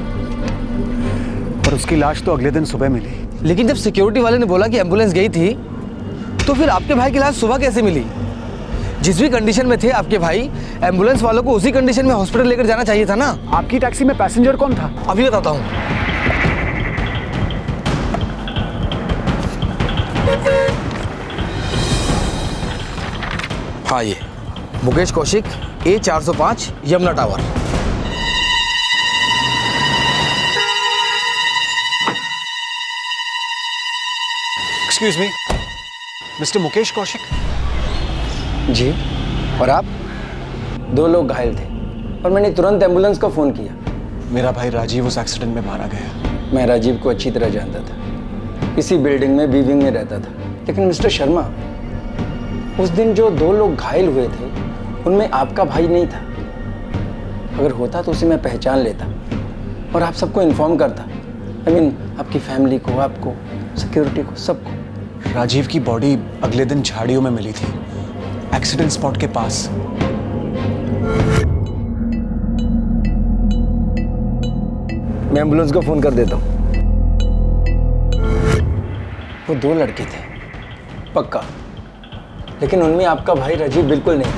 S3: पर उसकी लाश तो अगले दिन सुबह मिली।
S8: लेकिन जब सिक्योरिटी वाले ने बोला कि एम्बुलेंस गई थी, तो फिर आपके भाई की लाश सुबह कैसे मिली? जिस भी कंडीशन में थे आपके भाई, एम्बुलेंस वालों को उसी कंडीशन में हॉस्पिटल लेकर जाना चाहिए था ना।
S3: आपकी टैक्सी में पैसेंजर कौन था?
S8: अभी बताता हूँ। हाँ, ये Mukesh Kaushik, A405 Yamuna tower.
S3: Excuse me, mister Mukesh Kaushik?
S15: जी। और आप? 2 लोग घायल थे और मैंने तुरंत एम्बुलेंस को फ़ोन किया।
S3: मेरा भाई राजीव उस एक्सीडेंट में मारा गया।
S15: मैं राजीव को अच्छी तरह जानता था, इसी बिल्डिंग में B-विंग में रहता था। लेकिन मिस्टर शर्मा, उस दिन जो 2 लोग घायल हुए थे, उनमें आपका भाई नहीं था। अगर होता तो उसे मैं पहचान लेता और आप सबको इन्फॉर्म करता। आपकी फैमिली को, आपको, सिक्योरिटी को, सबको।
S3: राजीव की बॉडी अगले दिन झाड़ियों में मिली थी, एक्सीडेंट स्पॉट के पास।
S15: मैं एम्बुलेंस को फ़ोन कर देता हूँ। वो 2 लड़के थे पक्का, लेकिन उनमें आपका भाई राजीव बिल्कुल नहीं।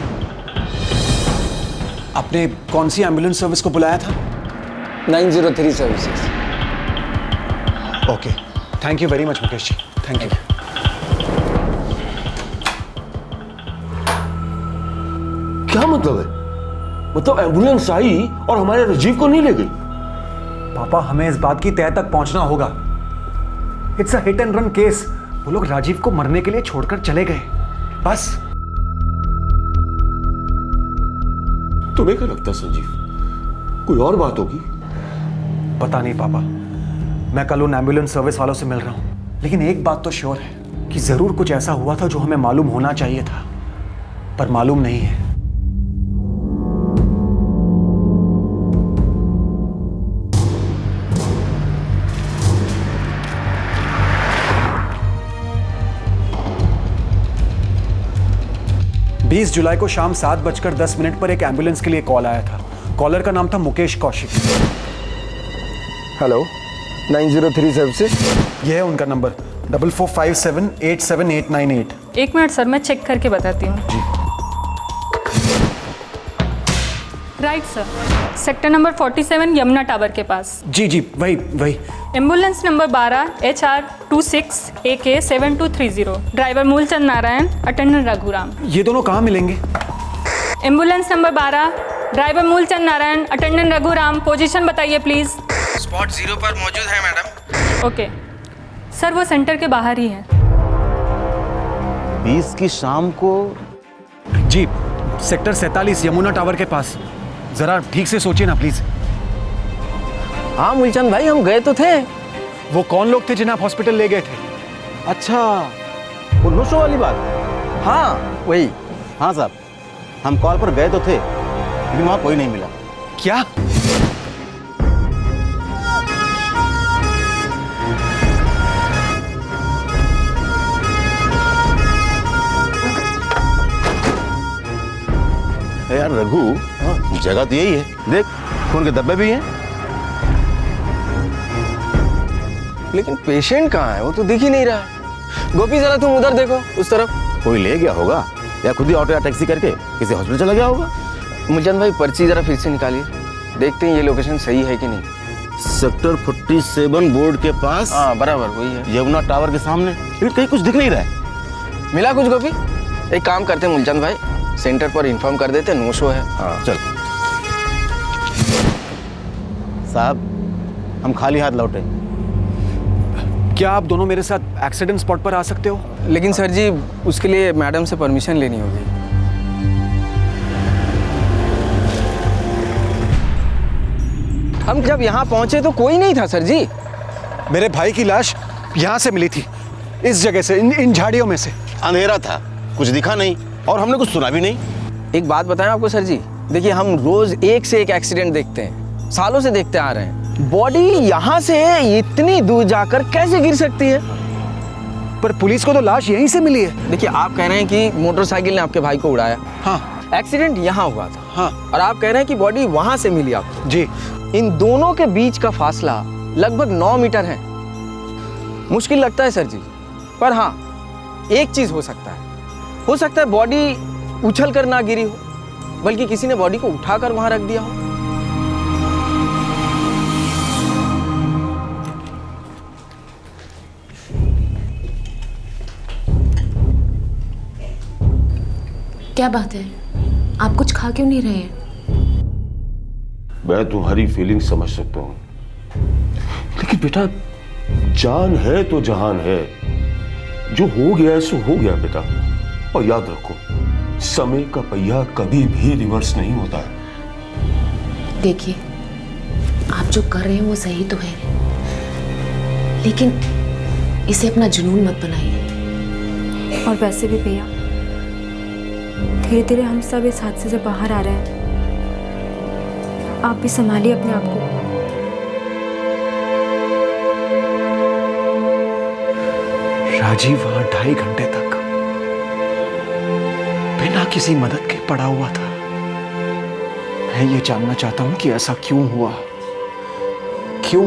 S3: आपने कौन सी एम्बुलेंस सर्विस को बुलाया था?
S15: 903 services.
S3: Okay, thank you very much Mukesh ji, thank you.
S6: क्या मतलब है? मतलब एम्बुलेंस आई और हमारे राजीव को नहीं ले गई?
S3: पापा, हमें इस बात की तह तक पहुंचना होगा। It's a hit and run case. वो लोग राजीव को मरने के लिए छोड़कर चले गए, बस।
S6: तुम्हें क्या लगता है संजीव, कोई और बात होगी?
S3: पता नहीं पापा, मैं कल उन एम्बुलेंस सर्विस वालों से मिल रहा हूं, लेकिन एक बात तो श्योर है कि जरूर कुछ ऐसा हुआ था जो हमें मालूम होना चाहिए था, पर मालूम नहीं है। बीस जुलाई को शाम 7:10 पर एक एम्बुलेंस के लिए कॉल आया था। कॉलर का नाम था मुकेश कौशिक।
S5: Hello, 903 services.
S3: यह है उनका नंबर 4457878898।
S16: एक मिनट सर, मैं चेक करके बताती हूँ।
S3: जी।
S16: Right sir, sector number 47 Yamuna tower के पास।
S3: जी जी, वही।
S16: Ambulance number 12 HR26 AK 7230। Driver Moolchand Narayan, attendant Raghuram.
S3: ये दोनों कहाँ मिलेंगे?
S16: Ambulance number 12 driver Moolchand Narayan, attendant Raghuram. Position बताइए प्लीज।
S11: स्पॉट 0 पर मौजूद है मैडम।
S16: ओके सर, वो सेंटर के बाहर ही है।
S6: 20 की शाम को?
S3: जी, सेक्टर 47 यमुना टावर के पास। जरा ठीक से सोचिए ना प्लीज।
S8: हाँ मूलचंद भाई, हम गए तो थे।
S3: वो कौन लोग थे जिन्हें आप हॉस्पिटल ले गए थे?
S8: अच्छा, वो नोशो वाली बात? हाँ वही।
S17: हाँ साहब, हम कॉल पर गए तो थे, लेकिन वहाँ कोई नहीं मिला।
S3: क्या?
S17: यार रघु, जगह तो यही है, देख खून के धब्बे भी हैं।
S11: लेकिन पेशेंट कहाँ है? वो तो दिख ही नहीं रहा है। गोपी जरा तुम उधर देखो, उस तरफ।
S17: कोई ले गया होगा या खुद ही ऑटो या टैक्सी करके किसी हॉस्पिटल चला गया होगा।
S11: मुलचंद भाई, पर्ची जरा फिर से निकालिए, देखते हैं ये लोकेशन सही है कि नहीं।
S17: सेक्टर 47 बोर्ड के पास।
S11: हाँ बराबर वही है,
S17: यमुना टावर के सामने। लेकिन कहीं कुछ दिख नहीं रहा है।
S11: मिला कुछ गोपी? एक काम करते हैं मुलचंद भाई, सेंटर पर इन्फॉर्म कर देते, नो शो है।
S17: हाँ चल। साहब, हम खाली हाथ लौटे।
S3: क्या आप दोनों मेरे साथ एक्सीडेंट स्पॉट पर आ सकते हो?
S11: लेकिन सर जी, उसके लिए मैडम से परमिशन लेनी होगी। हम जब यहाँ पहुंचे तो कोई नहीं था सर जी।
S3: मेरे भाई की लाश यहाँ से मिली थी, इस जगह से, इन झाड़ियों में से।
S17: अंधेरा था, कुछ दिखा नहीं और हमने कुछ सुना भी नहीं।
S11: एक बात बताएं आपको सर जी, देखिए हम रोज एक से एक एक्सीडेंट देखते हैं, सालों से देखते आ रहे हैं। बॉडी यहाँ से इतनी दूर जाकर कैसे गिर सकती है?
S3: पर पुलिस को तो लाश यहीं से मिली है।
S11: देखिए, आप कह रहे हैं कि मोटरसाइकिल ने आपके भाई को उड़ाया।
S3: हाँ।
S11: एक्सीडेंट यहाँ हुआ था।
S3: हाँ।
S11: और आप कह रहे हैं कि बॉडी वहां से मिली आपको।
S3: जी।
S11: इन दोनों के बीच का फासला लगभग 9 मीटर है। मुश्किल लगता है सर जी, पर हाँ एक चीज हो सकता है बॉडी उछल कर ना गिरी हो, बल्कि किसी ने बॉडी को उठाकर वहां रख दिया हो।
S4: क्या बात है, आप कुछ खा क्यों नहीं रहे हैं?
S6: मैं तुम्हारी फीलिंग समझ सकता हूं, लेकिन बेटा जान है तो जहान है। जो हो गया सो हो गया बेटा। और याद रखो, समय का पहिया कभी भी रिवर्स नहीं होता है।
S4: देखिए, आप जो कर रहे हैं वो सही तो है, लेकिन इसे अपना जुनून मत बनाइए।
S2: और वैसे भी भैया, धीरे धीरे हम सब इस हादसे से बाहर आ रहे हैं। आप भी संभालिए अपने आप को।
S3: राजीव वहां 2.5 घंटे तक बिना किसी मदद के पड़ा हुआ था। मैं ये जानना चाहता हूं कि ऐसा क्यों हुआ, क्यों?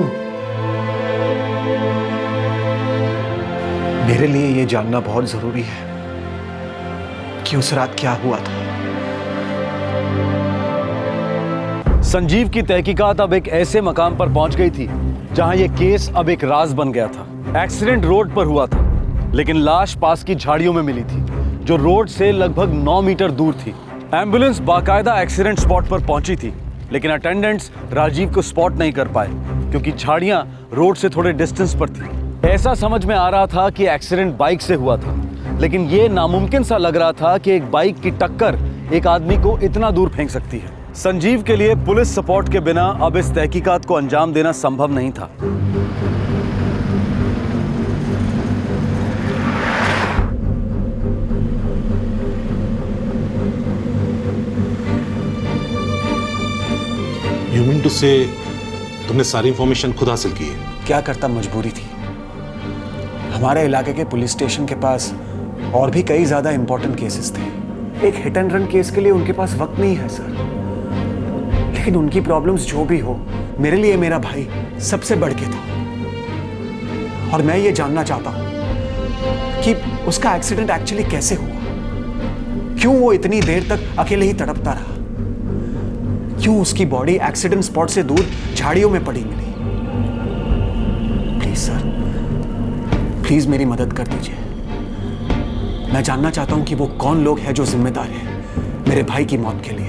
S3: मेरे लिए ये जानना बहुत जरूरी है कि उस रात क्या हुआ था।
S1: संजीव की तहकीकात अब एक ऐसे मकाम पर पहुंच गई थी जहां यह केस अब एक राज बन गया था। एक्सीडेंट रोड पर हुआ था, लेकिन लाश पास की झाड़ियों में मिली थी, जो रोड से लगभग 9 मीटर दूर थी। एम्बुलेंस बाकायदा एक्सीडेंट स्पॉट पर पहुंची थी, लेकिन अटेंडेंट्स राजीव को स्पॉट नहीं कर पाए क्योंकि झाड़ियां रोड से थोड़े डिस्टेंस पर थी। ऐसा समझ में आ रहा था कि एक्सीडेंट बाइक से हुआ था, लेकिन यह नामुमकिन सा लग रहा था कि एक बाइक की टक्कर एक आदमी को इतना दूर फेंक सकती है। संजीव के लिए पुलिस सपोर्ट के बिना अब इस तहकीकात को अंजाम देना संभव नहीं था।
S18: You mean to say तुमने सारी इंफॉर्मेशन खुद हासिल की है?
S3: क्या करता, मजबूरी थी। हमारे इलाके के पुलिस स्टेशन के पास और भी कई ज्यादा इंपॉर्टेंट केसेस थे। एक हिट एंड रन केस के लिए उनके पास वक्त नहीं है सर। लेकिन उनकी प्रॉब्लम्स जो भी हो, मेरे लिए मेरा भाई सबसे बढ़ के था। और मैं ये जानना चाहता हूं कि उसका एक्सीडेंट एक्चुअली कैसे हुआ, क्यों वो इतनी देर तक अकेले ही तड़पता रहा, क्यों उसकी बॉडी एक्सीडेंट स्पॉट से दूर झाड़ियों में पड़ी मिली। प्लीज सर, प्लीज मेरी मदद कर दीजिए। मैं जानना चाहता हूं कि वो कौन लोग हैं जो जिम्मेदार हैं मेरे भाई की मौत के लिए।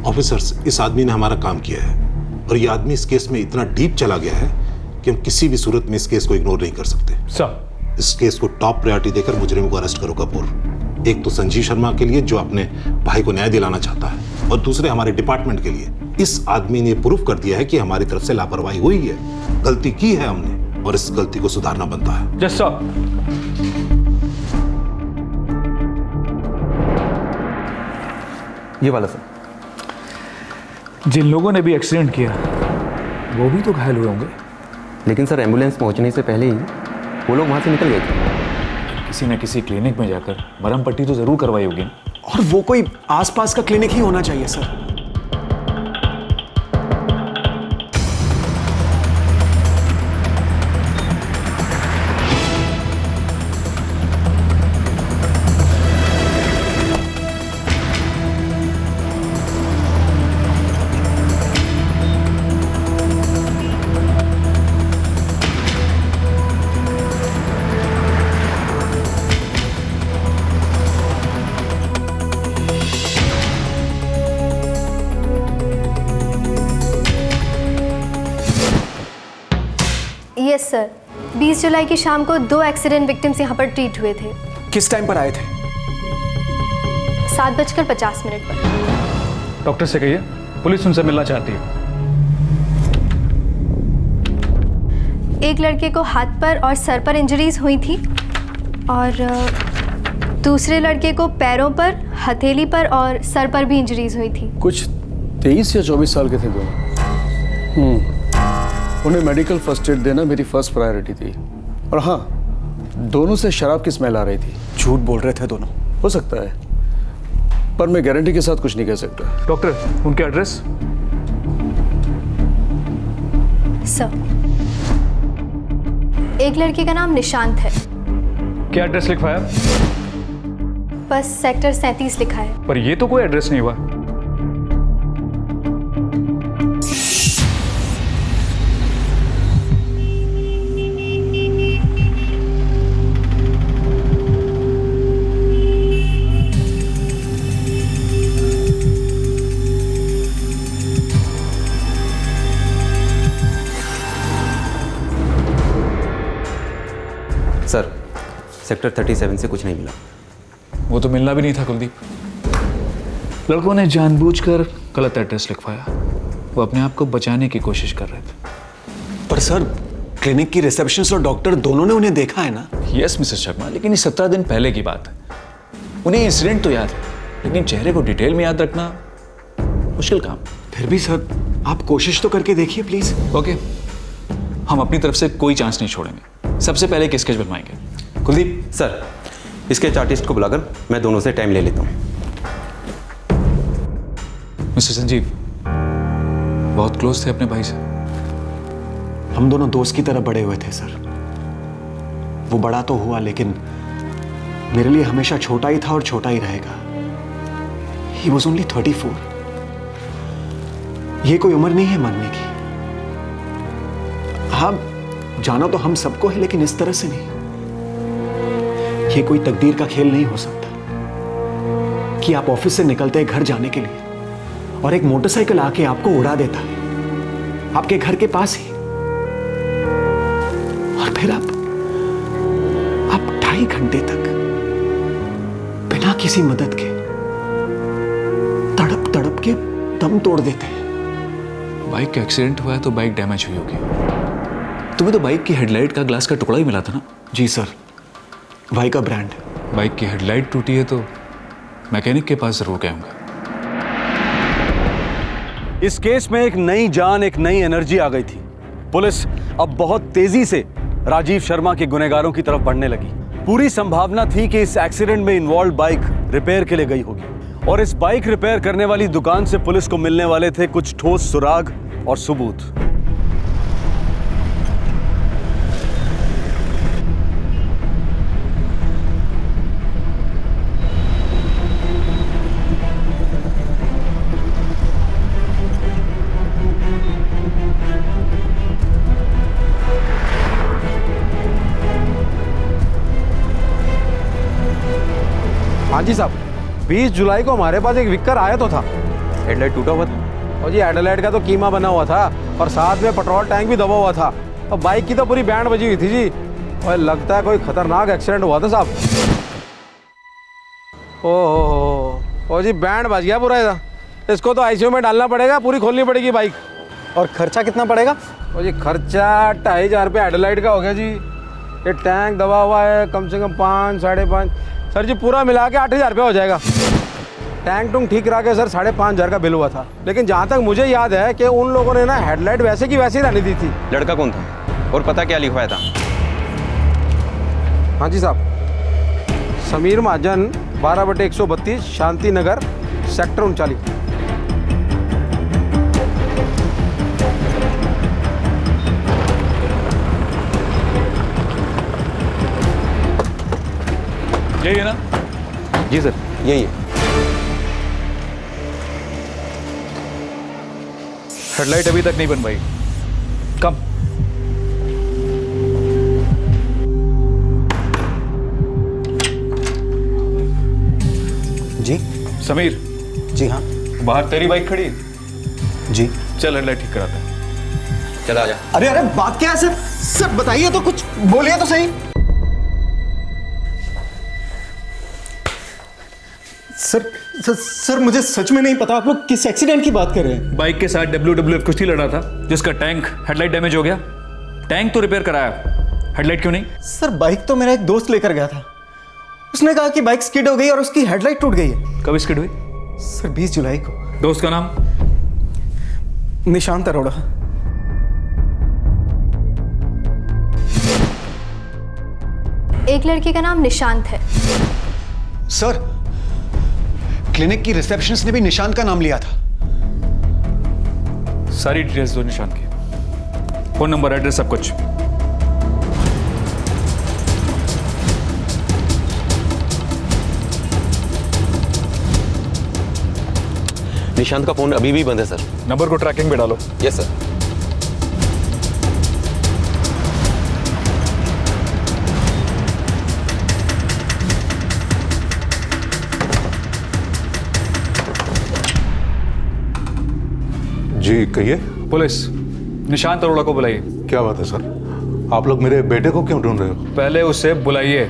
S18: ऑफिसर्स, इस आदमी ने हमारा काम किया है और ये आदमी इस केस में इतना डीप चला गया है कि हम किसी भी सूरत में इस केस को इग्नोर नहीं कर सकते।
S14: सर,
S18: इस केस को टॉप प्रायोरिटी देकर मुजरिम को अरेस्ट करो कपूर। एक तो संजीव शर्मा के लिए जो अपने भाई को न्याय दिलाना चाहता है, और दूसरे हमारे डिपार्टमेंट के लिए। इस आदमी ने प्रूफ कर दिया है कि हमारी तरफ से लापरवाही हुई है, गलती की है हमने, और इस गलती को सुधारना बनता है।
S14: Just sir.
S11: ये वाला सर।
S19: जिन लोगों ने भी एक्सीडेंट किया वो भी तो घायल हुए होंगे।
S11: लेकिन सर, एम्बुलेंस पहुंचने से पहले ही वो लोग वहां से निकल गए थे।
S19: किसी न किसी क्लिनिक में जाकर मरहम पट्टी तो जरूर करवाई होगी।
S3: और वो कोई आसपास का क्लिनिक ही होना चाहिए सर।
S20: यस सर, 20 जुलाई की शाम को 2 एक्सीडेंट विक्टिम्स यहाँ पर ट्रीट हुए थे।
S3: किस टाइम पर आए थे?
S20: 7:50 पर।
S14: डॉक्टर से कहिए पुलिस उनसे मिलना चाहती है।
S20: एक लड़के को हाथ पर और सर पर इंजरीज हुई थी और दूसरे लड़के को पैरों पर, हथेली पर और सर पर भी इंजरीज हुई थी।
S21: कुछ 23 या 24 साल के थे दोनों। उन्हें मेडिकल फर्स्ट एड देना मेरी फर्स्ट प्रायोरिटी थी। और हाँ, दोनों से शराब की स्मेल आ रही थी।
S3: झूठ बोल रहे थे दोनों?
S21: हो सकता है, पर मैं गारंटी के साथ कुछ नहीं कह सकता।
S14: डॉक्टर, उनके एड्रेस?
S20: सर, एक लड़के का नाम निशांत है।
S14: क्या एड्रेस लिखवाया?
S20: बस सेक्टर 37 लिखा है।
S14: पर ये तो कोई एड्रेस नहीं हुआ।
S11: सर, सेक्टर 37 से कुछ नहीं मिला।
S19: वो तो मिलना भी नहीं था कुलदीप। लड़कों ने जानबूझकर गलत एड्रेस लिखवाया। वो अपने आप को बचाने की कोशिश कर रहे थे।
S3: पर सर, क्लिनिक की रिसेप्शनिस्ट और डॉक्टर दोनों ने उन्हें देखा है ना?
S19: यस मिस्टर शर्मा, लेकिन ये 17 दिन पहले की बात है। उन्हें इंसिडेंट तो याद है, लेकिन चेहरे को डिटेल में याद रखना मुश्किल काम।
S3: फिर भी सर, आप कोशिश तो करके देखिए प्लीज।
S19: ओके, हम अपनी तरफ से कोई चांस नहीं छोड़ेंगे। सबसे पहले एक स्केच बनवाएंगे।
S11: कुलदीप सर, इसके आर्टिस्ट को बुलाकर मैं दोनों से टाइम ले लेता हूँ।
S19: मिस्टर संजीव बहुत क्लोज थे अपने भाई से।
S3: हम दोनों दोस्त की तरह बड़े हुए थे सर। वो बड़ा तो हुआ, लेकिन मेरे लिए हमेशा छोटा ही था और छोटा ही रहेगा। He was only 34. ये कोई उम्र नहीं है मरने की। हाँ, जाना तो हम सबको है, लेकिन इस तरह से नहीं। ये कोई तकदीर का खेल नहीं हो सकता कि आप ऑफिस से निकलते हैं घर जाने के लिए और एक मोटरसाइकिल आके आपको उड़ा देता है आपके घर के पास ही, और फिर आप 2.5 घंटे तक बिना किसी मदद के तड़प तड़प के दम तोड़ देते हैं।
S19: बाइक का एक्सीडेंट हुआ है तो बाइक डैमेज हुई होगी। तुम्हें तो बाइक की हेडलाइट का ग्लास का टुकड़ा ही मिला था ना?
S3: जी सर, भाई का ब्रांड।
S19: बाइक की हेडलाइट टूटी है तो मैकेनिक के पास जरूर जाऊंगा।
S1: इस केस में एक नई जान, एक नई एनर्जी आ गई थी। पुलिस अब बहुत तेजी से राजीव शर्मा के गुनहगारों की तरफ बढ़ने लगी। पूरी संभावना थी कि इस एक्सीडेंट में इन्वॉल्व बाइक रिपेयर के लिए गई होगी, और इस बाइक रिपेयर करने वाली दुकान से पुलिस को मिलने वाले थे कुछ ठोस सुराग और सबूत।
S8: हाँ जी साहब, 20 जुलाई को हमारे पास एक विक्कर आया तो था। हेडलाइट टूटा हुआ था और जी हेडलाइट का तो कीमा बना हुआ था और साथ में पेट्रोल टैंक भी दबा हुआ था और बाइक की तो पूरी बैंड बजी हुई थी जी। और लगता है कोई खतरनाक एक्सीडेंट हुआ था साहब। ओ जी बैंड बज गया पूरा इधर। इसको तो आईसीयू में डालना पड़ेगा, पूरी खोलनी पड़ेगी बाइक।
S5: और खर्चा कितना पड़ेगा?
S8: और जी खर्चा 2,500 रुपये हेडलाइट का हो गया जी। ये टैंक दबा हुआ है, कम से कम 5, 5.5। सर जी पूरा मिला के 8,000 रुपये हो जाएगा। टैंक टूंक ठीक करा के सर 5,500 का बिल हुआ था। लेकिन जहाँ तक मुझे याद है कि उन लोगों ने ना हेडलाइट वैसे की वैसे ही रहने दी थी।
S11: लड़का कौन था और पता क्या लिखवाया था?
S8: हाँ जी साहब, समीर महाजन, 12/132 शांति नगर, सेक्टर 39।
S19: यही है ना?
S11: जी सर, यही है।
S19: हेडलाइट अभी तक नहीं बन पाई। कम।
S11: जी
S19: समीर।
S11: जी हाँ।
S19: बाहर तेरी बाइक खड़ी है?
S11: जी।
S19: चल हेडलाइट ठीक कराते हैं।
S11: चल आ जा।
S5: अरे बात क्या है सर? सर बताइए तो, कुछ बोलिए तो सही। सर मुझे सच में नहीं पता आप लोग किस एक्सीडेंट की बात कर रहे हैं।
S19: बाइक के साथ WWF कुश्ती लड़ा था जिसका टैंक हेडलाइट डैमेज हो गया। टैंक तो रिपेयर कराया, हेडलाइट क्यों नहीं?
S5: सर बाइक तो मेरा एक दोस्त लेकर गया था। उसने कहा कि बाइक स्किड हो गई और उसकी हेडलाइट टूट गई है।
S19: कब स्किड हुई?
S5: सर 20 जुलाई को।
S19: दोस्त का नाम?
S5: निशांत अरोड़ा।
S20: एक लड़के का नाम निशांत है।
S3: सर, क्लिनिक की रिसेप्शनिस्ट ने भी निशांत का नाम लिया था।
S19: सारी डिटेल्स दो निशांत की, फोन नंबर, एड्रेस, सब कुछ।
S11: निशांत का फोन अभी भी बंद है सर।
S19: नंबर को ट्रैकिंग पे डालो।
S11: Yes sir.
S18: जी कहिए।
S19: पुलिस निशांत अरोड़ा को बुलाइए।
S18: क्या बात है सर? आप लोग मेरे बेटे को क्यों ढूंढ रहे हो?
S19: पहले उसे बुलाइए।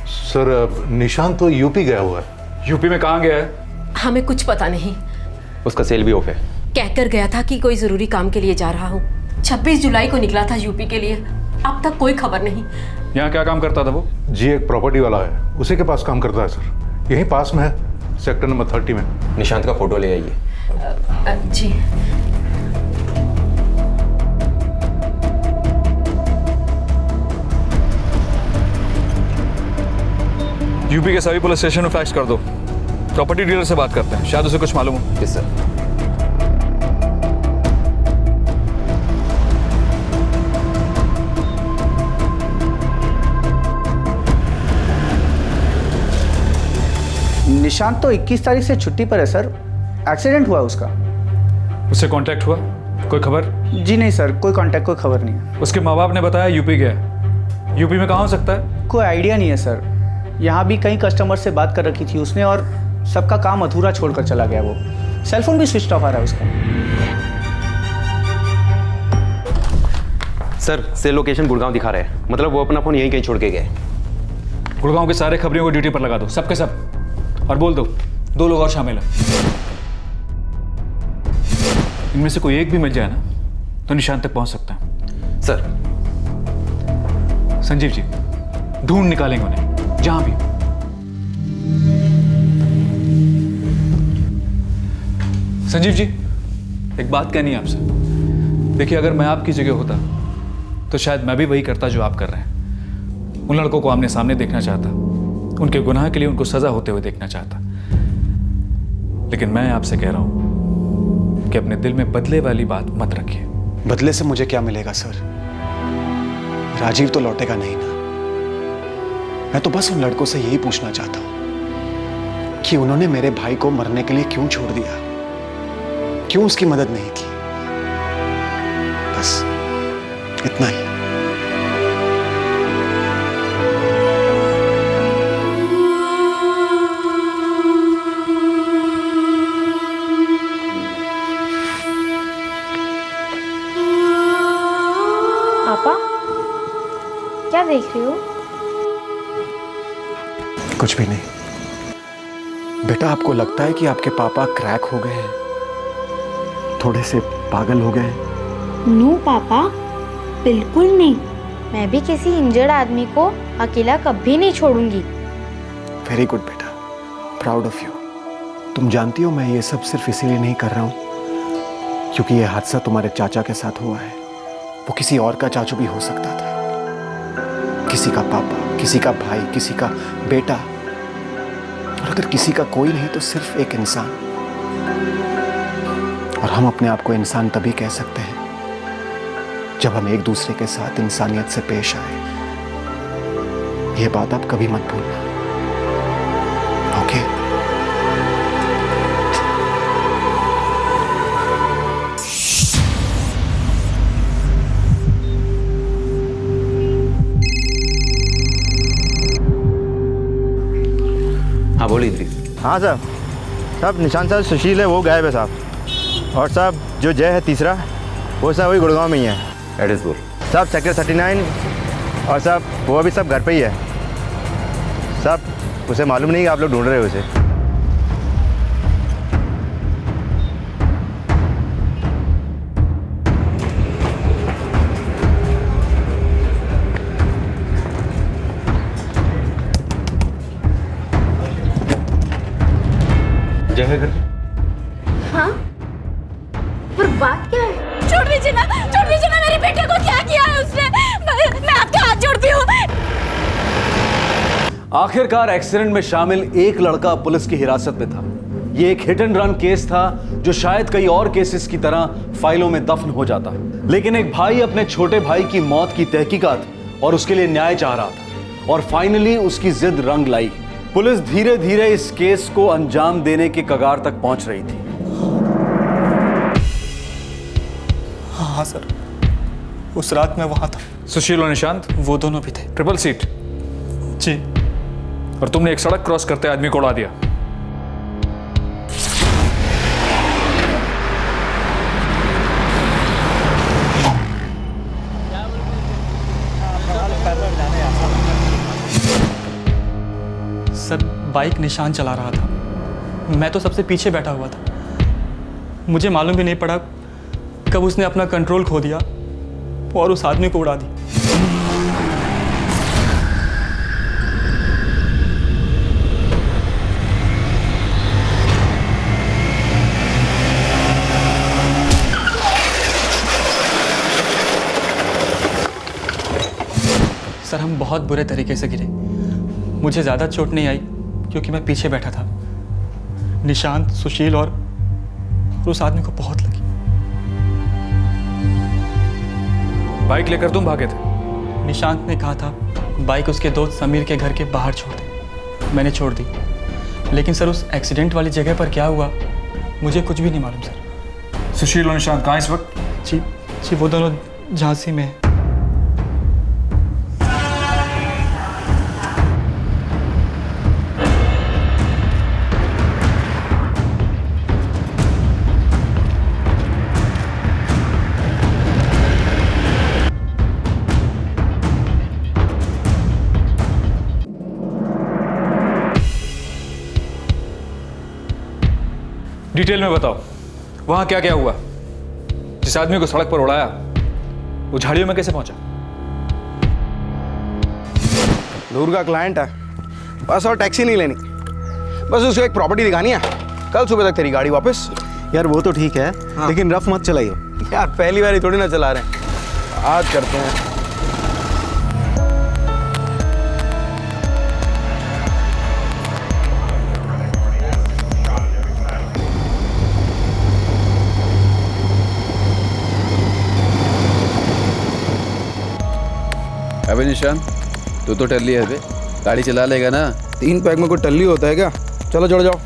S18: सर निशांत तो यूपी गया हुआ है।
S19: यूपी में कहाँ गया है?
S13: हमें कुछ पता नहीं।
S11: उसका सेल भी ऑफ है।
S13: कहकर गया था कि कोई जरूरी काम के लिए जा रहा हूँ। 26 जुलाई को निकला था यूपी के लिए, अब तक कोई खबर नहीं।
S19: यहाँ क्या काम करता था वो?
S18: जी एक प्रॉपर्टी वाला है, उसी के पास काम करता है सर। यहीं पास में है, सेक्टर नंबर 30 में।
S11: निशांत का फोटो ले आइए।
S13: जी।
S19: यूपी के सभी पुलिस स्टेशन में फ्लैश कर दो। प्रॉपर्टी डीलर से बात करते हैं, शायद उसे कुछ मालूम हो।
S11: Yes sir.
S9: निशांत तो 21 तारीख से छुट्टी पर है सर। एक्सीडेंट हुआ उसका।
S19: उससे कांटेक्ट हुआ? कोई खबर?
S9: जी नहीं सर, कोई कांटेक्ट, कोई खबर नहीं है।
S19: उसके माँ बाप ने बताया यूपी गया है। यूपी में कहाँ हो सकता है?
S9: कोई आइडिया नहीं है सर। यहाँ भी कई कस्टमर से बात कर रखी थी उसने और सबका काम अधूरा छोड़कर चला गया वो। सेलफोन भी स्विच ऑफ आ रहा है उसका।
S22: सर से लोकेशन गुड़गांव दिखा रहे हैं, मतलब वो अपना फोन यहीं कहीं छोड़ के गए।
S19: गुड़गांव के सारे खबरियों को ड्यूटी पर लगा दो, सबके सब, और बोल दो 2 लोग और शामिल हैं। इनमें से कोई एक भी मिल जाए ना तो निशान तक पहुंच सकता है।
S22: सर
S19: संजीव जी ढूंढ निकालेंगे उन्हें जहां भी। संजीव जी एक बात कहनी है आपसे। देखिए अगर मैं आपकी जगह होता तो शायद मैं भी वही करता जो आप कर रहे हैं। उन लड़कों को आमने सामने देखना चाहता, उनके गुनाह के लिए उनको सजा होते हुए देखना चाहता। लेकिन मैं आपसे कह रहा हूं कि अपने दिल में बदले वाली बात मत रखिए।
S3: बदले से मुझे क्या मिलेगा सर? राजीव तो लौटेगा नहीं ना। मैं तो बस उन लड़कों से यही पूछना चाहता हूं कि उन्होंने मेरे भाई को मरने के लिए क्यों छोड़ दिया, क्यों उसकी मदद नहीं की। बस इतना ही।
S7: पापा क्या देख रही हो?
S3: कुछ भी नहीं बेटा। आपको लगता है कि आपके पापा क्रैक हो गए हैं, थोड़े से पागल हो गए?
S7: नो पापा, बिल्कुल नहीं। मैं भी किसी इंजर्ड आदमी को अकेला कभी नहीं छोड़ूंगी।
S3: वेरी गुड बेटा, प्राउड ऑफ यू। तुम जानती हो मैं ये सब सिर्फ इसीलिए नहीं कर रहा हूं क्योंकि ये हादसा तुम्हारे चाचा के साथ हुआ है। वो किसी और का चाचू भी हो सकता था, किसी का पापा, किसी का भाई, किसी का बेटा, और अगर किसी का कोई नहीं तो सिर्फ एक इंसान। और हम अपने आप को इंसान तभी कह सकते हैं जब हम एक दूसरे के साथ इंसानियत से पेश आए। ये बात आप कभी मत भूलना, ओके?
S22: हाँ बोलिए इद्रीस।
S5: हाँ साहब निशान साहब सुशील है वो गायब है साहब। और साहब जो जय है तीसरा, वो साहब वही गुड़गांव में ही है।
S22: एड्रेस बोल
S5: साहब सेक्टर 39। और साहब वो अभी सब घर पे ही है साहब। उसे मालूम नहीं कि आप लोग ढूंढ रहे हो उसे।
S22: जय है घर।
S7: हाँ, पर बात क्या है? छोड़ दीजिए ना, छोड़ दीजिए ना। मेरे बेटे को क्या किया है उसने? मैं आपके हाथ जोड़ती हूँ।
S1: आखिरकार एक्सीडेंट में शामिल एक लड़का पुलिस की हिरासत में था। ये एक हिट एंड रन केस था जो शायद कई और केसेस की तरह फाइलों में दफन हो जाता। लेकिन एक भाई अपने छोटे भाई की मौत की तहकीकात और उसके लिए न्याय चाह रहा था, और फाइनली उसकी जिद रंग लाई। पुलिस धीरे धीरे इस केस को अंजाम देने के कगार तक पहुंच रही थी।
S23: हाँ सर, उस रात मैं वहां था।
S19: सुशील और निशांत
S23: वो दोनों भी थे।
S19: Triple seat?
S23: जी।
S19: और तुमने एक सड़क क्रॉस करते आदमी को उड़ा दिया।
S23: सर बाइक निशान चला रहा था, मैं तो सबसे पीछे बैठा हुआ था। मुझे मालूम भी नहीं पड़ा कब उसने अपना कंट्रोल खो दिया और उस आदमी को उड़ा दी। सर हम बहुत बुरे तरीके से गिरे। मुझे ज़्यादा चोट नहीं आई क्योंकि मैं पीछे बैठा था। निशांत, सुशील और उस आदमी को बहुत लगी।
S19: बाइक लेकर तुम भागे थे?
S23: निशांत ने कहा था बाइक उसके दोस्त समीर के घर के बाहर छोड़ दे। मैंने छोड़ दी। लेकिन सर उस एक्सीडेंट वाली जगह पर क्या हुआ मुझे कुछ भी नहीं मालूम सर।
S19: सुशील और निशांत कहाँ इस वक्त?
S23: जी वो दोनों झांसी में हैं।
S19: डिटेल में बताओ, वहां क्या क्या हुआ? जिस आदमी को सड़क पर उड़ाया वो झाड़ियों में कैसे पहुंचा?
S8: दूर का क्लाइंट है, बस और टैक्सी नहीं लेनी, बस उसको एक प्रॉपर्टी दिखानी है। कल सुबह तक तेरी गाड़ी वापस।
S17: यार वो तो ठीक है, लेकिन रफ मत चलाइयो।
S8: यार पहली बार ही थोड़ी ना चला रहे हैं, आज करते हैं।
S10: अबे निशान, तू तो टल्ली है बे, गाड़ी चला लेगा ना?
S8: 3 पैक में कोई टल्ली होता है क्या? चलो जोड़ जाओ।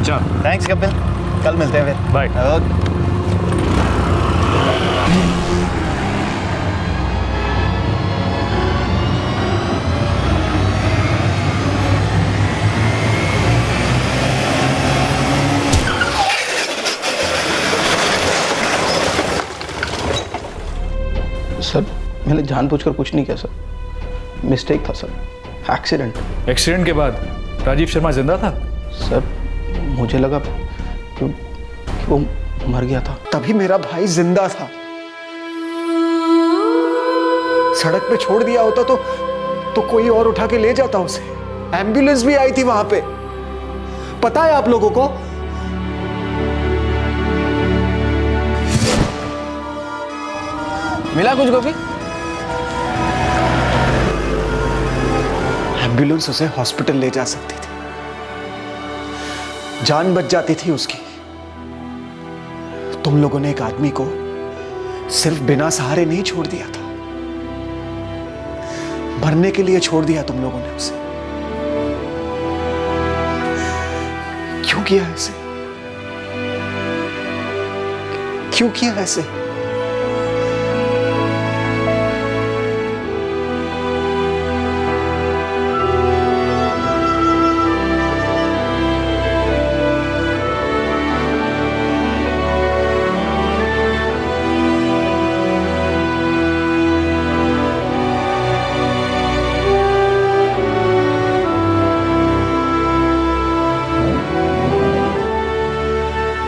S5: चल थैंक्स कपिल, कल मिलते हैं फिर।
S19: बाय।
S9: सर मैंने जानबूझकर कुछ नहीं किया सर, मिस्टेक था सर, एक्सीडेंट।
S19: एक्सीडेंट के बाद राजीव शर्मा जिंदा था?
S9: सर मुझे लगा कि वो मर गया था।
S3: तभी मेरा भाई जिंदा था। सड़क पे छोड़ दिया होता तो कोई और उठा के ले जाता उसे। एम्बुलेंस भी आई थी वहां पे, पता है आप लोगों को?
S8: मिला कुछ गोपी?
S3: एम्बुलेंस उसे हॉस्पिटल ले जा सकती थी, जान बच जाती थी उसकी। तुम लोगों ने एक आदमी को सिर्फ बिना सहारे नहीं छोड़ दिया था, मरने के लिए छोड़ दिया तुम लोगों ने उसे। क्यों किया ऐसे? क्यों किया ऐसे?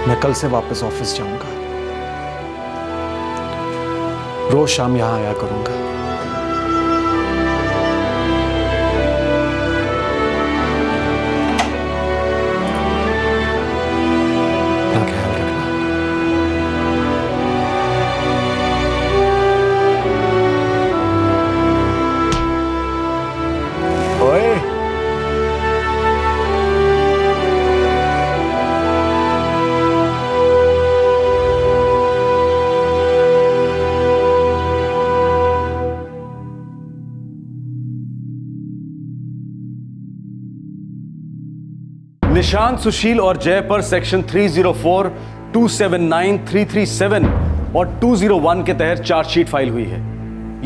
S3: मैं कल से वापस ऑफिस जाऊंगा, रोज शाम यहां आया करूंगा। अपना ख्याल रखना। ओए
S1: निशांत, सुशील और जय पर सेक्शन 304, 279, 337 और 201 के तहत चार्जशीट फाइल हुई है।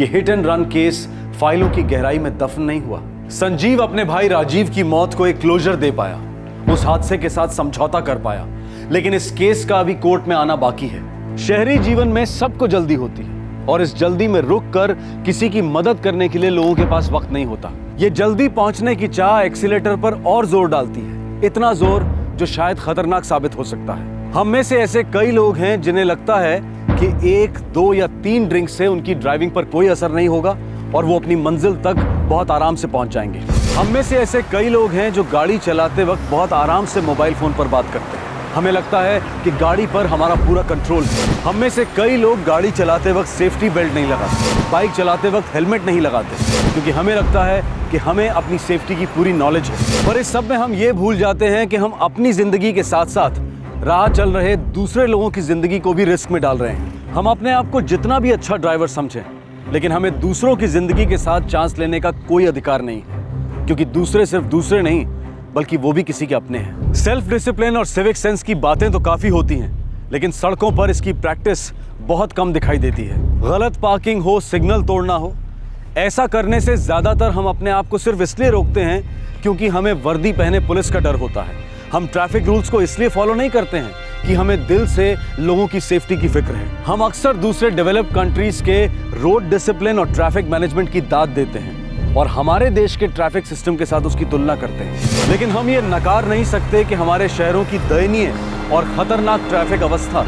S1: यह हिट एंड रन केस फाइलों की गहराई में दफन नहीं हुआ। संजीव अपने भाई राजीव की मौत को एक क्लोजर दे पाया, उस हादसे के साथ समझौता कर पाया, लेकिन इस केस का अभी कोर्ट में आना बाकी है। शहरी जीवन में सबको जल्दी होती है और इस जल्दी में रुककर किसी की मदद करने के लिए लोगों के पास वक्त नहीं होता। ये जल्दी पहुंचने की चाह एक्सीलेटर पर और जोर डालती है, इतना जोर जो शायद खतरनाक साबित हो सकता है। हम में से ऐसे कई लोग हैं जिन्हें लगता है कि 1, 2 या 3 ड्रिंक से उनकी ड्राइविंग पर कोई असर नहीं होगा और वो अपनी मंजिल तक बहुत आराम से पहुंच जाएंगे। हम में से ऐसे कई लोग हैं जो गाड़ी चलाते वक्त बहुत आराम से मोबाइल फोन पर बात करते हैं। हमें लगता है कि गाड़ी पर हमारा पूरा कंट्रोल है। हम में से कई लोग गाड़ी चलाते वक्त सेफ्टी बेल्ट नहीं लगाते, बाइक चलाते वक्त हेलमेट नहीं लगाते, क्योंकि हमें लगता है कि हमें अपनी सेफ्टी की पूरी नॉलेज है। पर इस सब में हम ये भूल जाते हैं कि हम अपनी जिंदगी के साथ साथ राह चल रहे दूसरे लोगों की जिंदगी को भी रिस्क में डाल रहे हैं। हम अपने आप को जितना भी अच्छा ड्राइवर समझें, लेकिन हमें दूसरों की जिंदगी के साथ चांस लेने का कोई अधिकार नहीं है, क्योंकि दूसरे सिर्फ दूसरे नहीं बल्कि वो भी किसी के अपने हैं। सेल्फ डिसिप्लिन और सिविक सेंस की बातें तो काफी होती हैं, लेकिन सड़कों पर इसकी प्रैक्टिस बहुत कम दिखाई देती है। गलत पार्किंग हो, सिग्नल तोड़ना हो, ऐसा करने से ज्यादातर हम अपने आप को सिर्फ इसलिए रोकते हैं क्योंकि हमें वर्दी पहने पुलिस का डर होता है। हम ट्रैफिक रूल्स को इसलिए फॉलो नहीं करते हैं कि हमें दिल से लोगों की सेफ्टी की फिक्र है। हम अक्सर दूसरे डेवलप्ड कंट्रीज के रोड डिसिप्लिन और ट्रैफिक मैनेजमेंट की दाद देते हैं और हमारे देश के ट्रैफिक सिस्टम के साथ उसकी तुलना करते हैं, लेकिन हम ये नकार नहीं सकते कि हमारे शहरों की दयनीय और खतरनाक ट्रैफिक अवस्था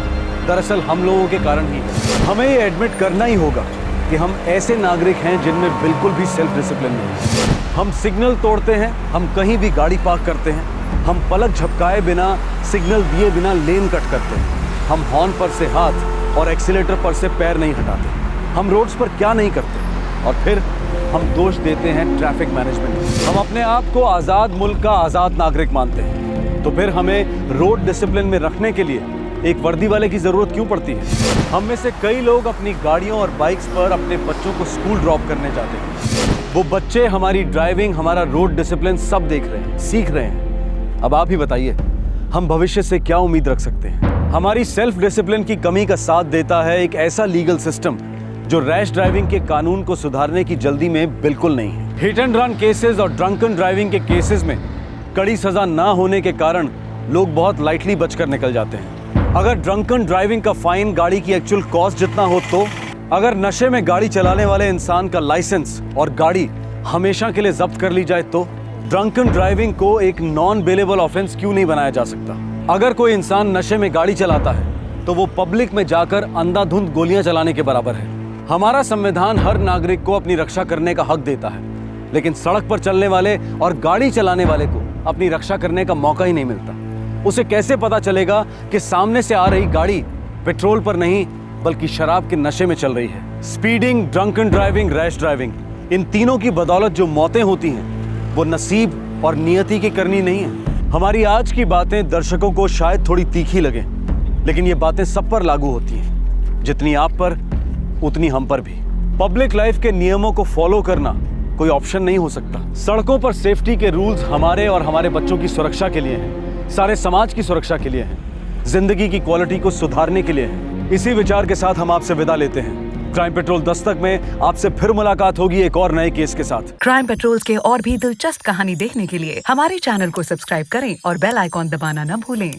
S1: दरअसल हम लोगों के कारण ही है। हमें ये एडमिट करना ही होगा कि हम ऐसे नागरिक हैं जिनमें बिल्कुल भी सेल्फ डिसिप्लिन नहीं है। हम सिग्नल तोड़ते हैं, हम कहीं भी गाड़ी पार्क करते हैं, हम पलक झपकाए बिना, सिग्नल दिए बिना लेन कट करते हैं, हम हॉर्न पर से हाथ और एक्सीलेटर पर से पैर नहीं हटाते, हम रोड्स पर क्या नहीं करते और फिर हम दोष देते हैं ट्रैफिक मैनेजमेंट। हम अपने आप को आज़ाद मुल्क का आज़ाद नागरिक मानते हैं, तो फिर हमें रोड डिसिप्लिन में रखने के लिए एक वर्दी वाले की जरूरत क्यों पड़ती है? हम में से कई लोग अपनी गाड़ियों और बाइक्स पर अपने बच्चों को स्कूल ड्रॉप करने जाते हैं। वो बच्चे हमारी ड्राइविंग, हमारा रोड डिसिप्लिन सब देख रहे हैं, सीख रहे हैं। अब आप ही बताइए, हम भविष्य से क्या उम्मीद रख सकते हैं? हमारी सेल्फ डिसिप्लिन की कमी का साथ देता है एक ऐसा लीगल सिस्टम जो रैश ड्राइविंग के कानून को सुधारने की जल्दी में बिल्कुल नहीं है। हिट एंड रन केसेस और ड्रंकन ड्राइविंग के केसेस में कड़ी सजा ना होने के कारण लोग बहुत लाइटली बचकर निकल जाते हैं। अगर ड्रंकन ड्राइविंग का फाइन गाड़ी की एक्चुअल कॉस्ट जितना हो, तो अगर नशे में गाड़ी चलाने वाले इंसान का लाइसेंस और गाड़ी हमेशा के लिए जब्त कर ली जाए, तो ड्रंकन ड्राइविंग को एक नॉन बेलेबल ऑफेंस क्यों नहीं बनाया जा सकता? अगर कोई इंसान नशे में गाड़ी चलाता है तो वो पब्लिक में जाकर अंधाधुंध गोलियां चलाने के बराबर है। हमारा संविधान हर नागरिक को अपनी रक्षा करने का हक देता है, लेकिन सड़क पर चलने वाले और गाड़ी चलाने वाले को अपनी रक्षा करने का मौका ही नहीं मिलता। उसे कैसे पता चलेगा कि सामने से आ रही गाड़ी पेट्रोल पर नहीं बल्कि शराब के नशे में चल रही है? Speeding, drunken driving, rash driving, इन तीनों की बदौलत जो मौतें होती हैं वो नसीब और नियति की करनी नहीं है। हमारी आज की बातें दर्शकों को शायद थोड़ी तीखी लगें, लेकिन ये बातें सब पर लागू होती हैं, जितनी आप पर उतनी हम पर भी। पब्लिक लाइफ के नियमों को फॉलो करना कोई ऑप्शन नहीं हो सकता। सड़कों पर सेफ्टी के रूल्स हमारे और हमारे बच्चों की सुरक्षा के लिए हैं, सारे समाज की सुरक्षा के लिए हैं, जिंदगी की क्वालिटी को सुधारने के लिए हैं। इसी विचार के साथ हम आपसे विदा लेते हैं। क्राइम पेट्रोल दस्तक में आपसे फिर मुलाकात होगी एक और नए केस के साथ।
S12: क्राइम पेट्रोल के और भी दिलचस्प कहानी देखने के लिए हमारे चैनल को सब्सक्राइब करें और बेल आइकॉन दबाना न भूलें।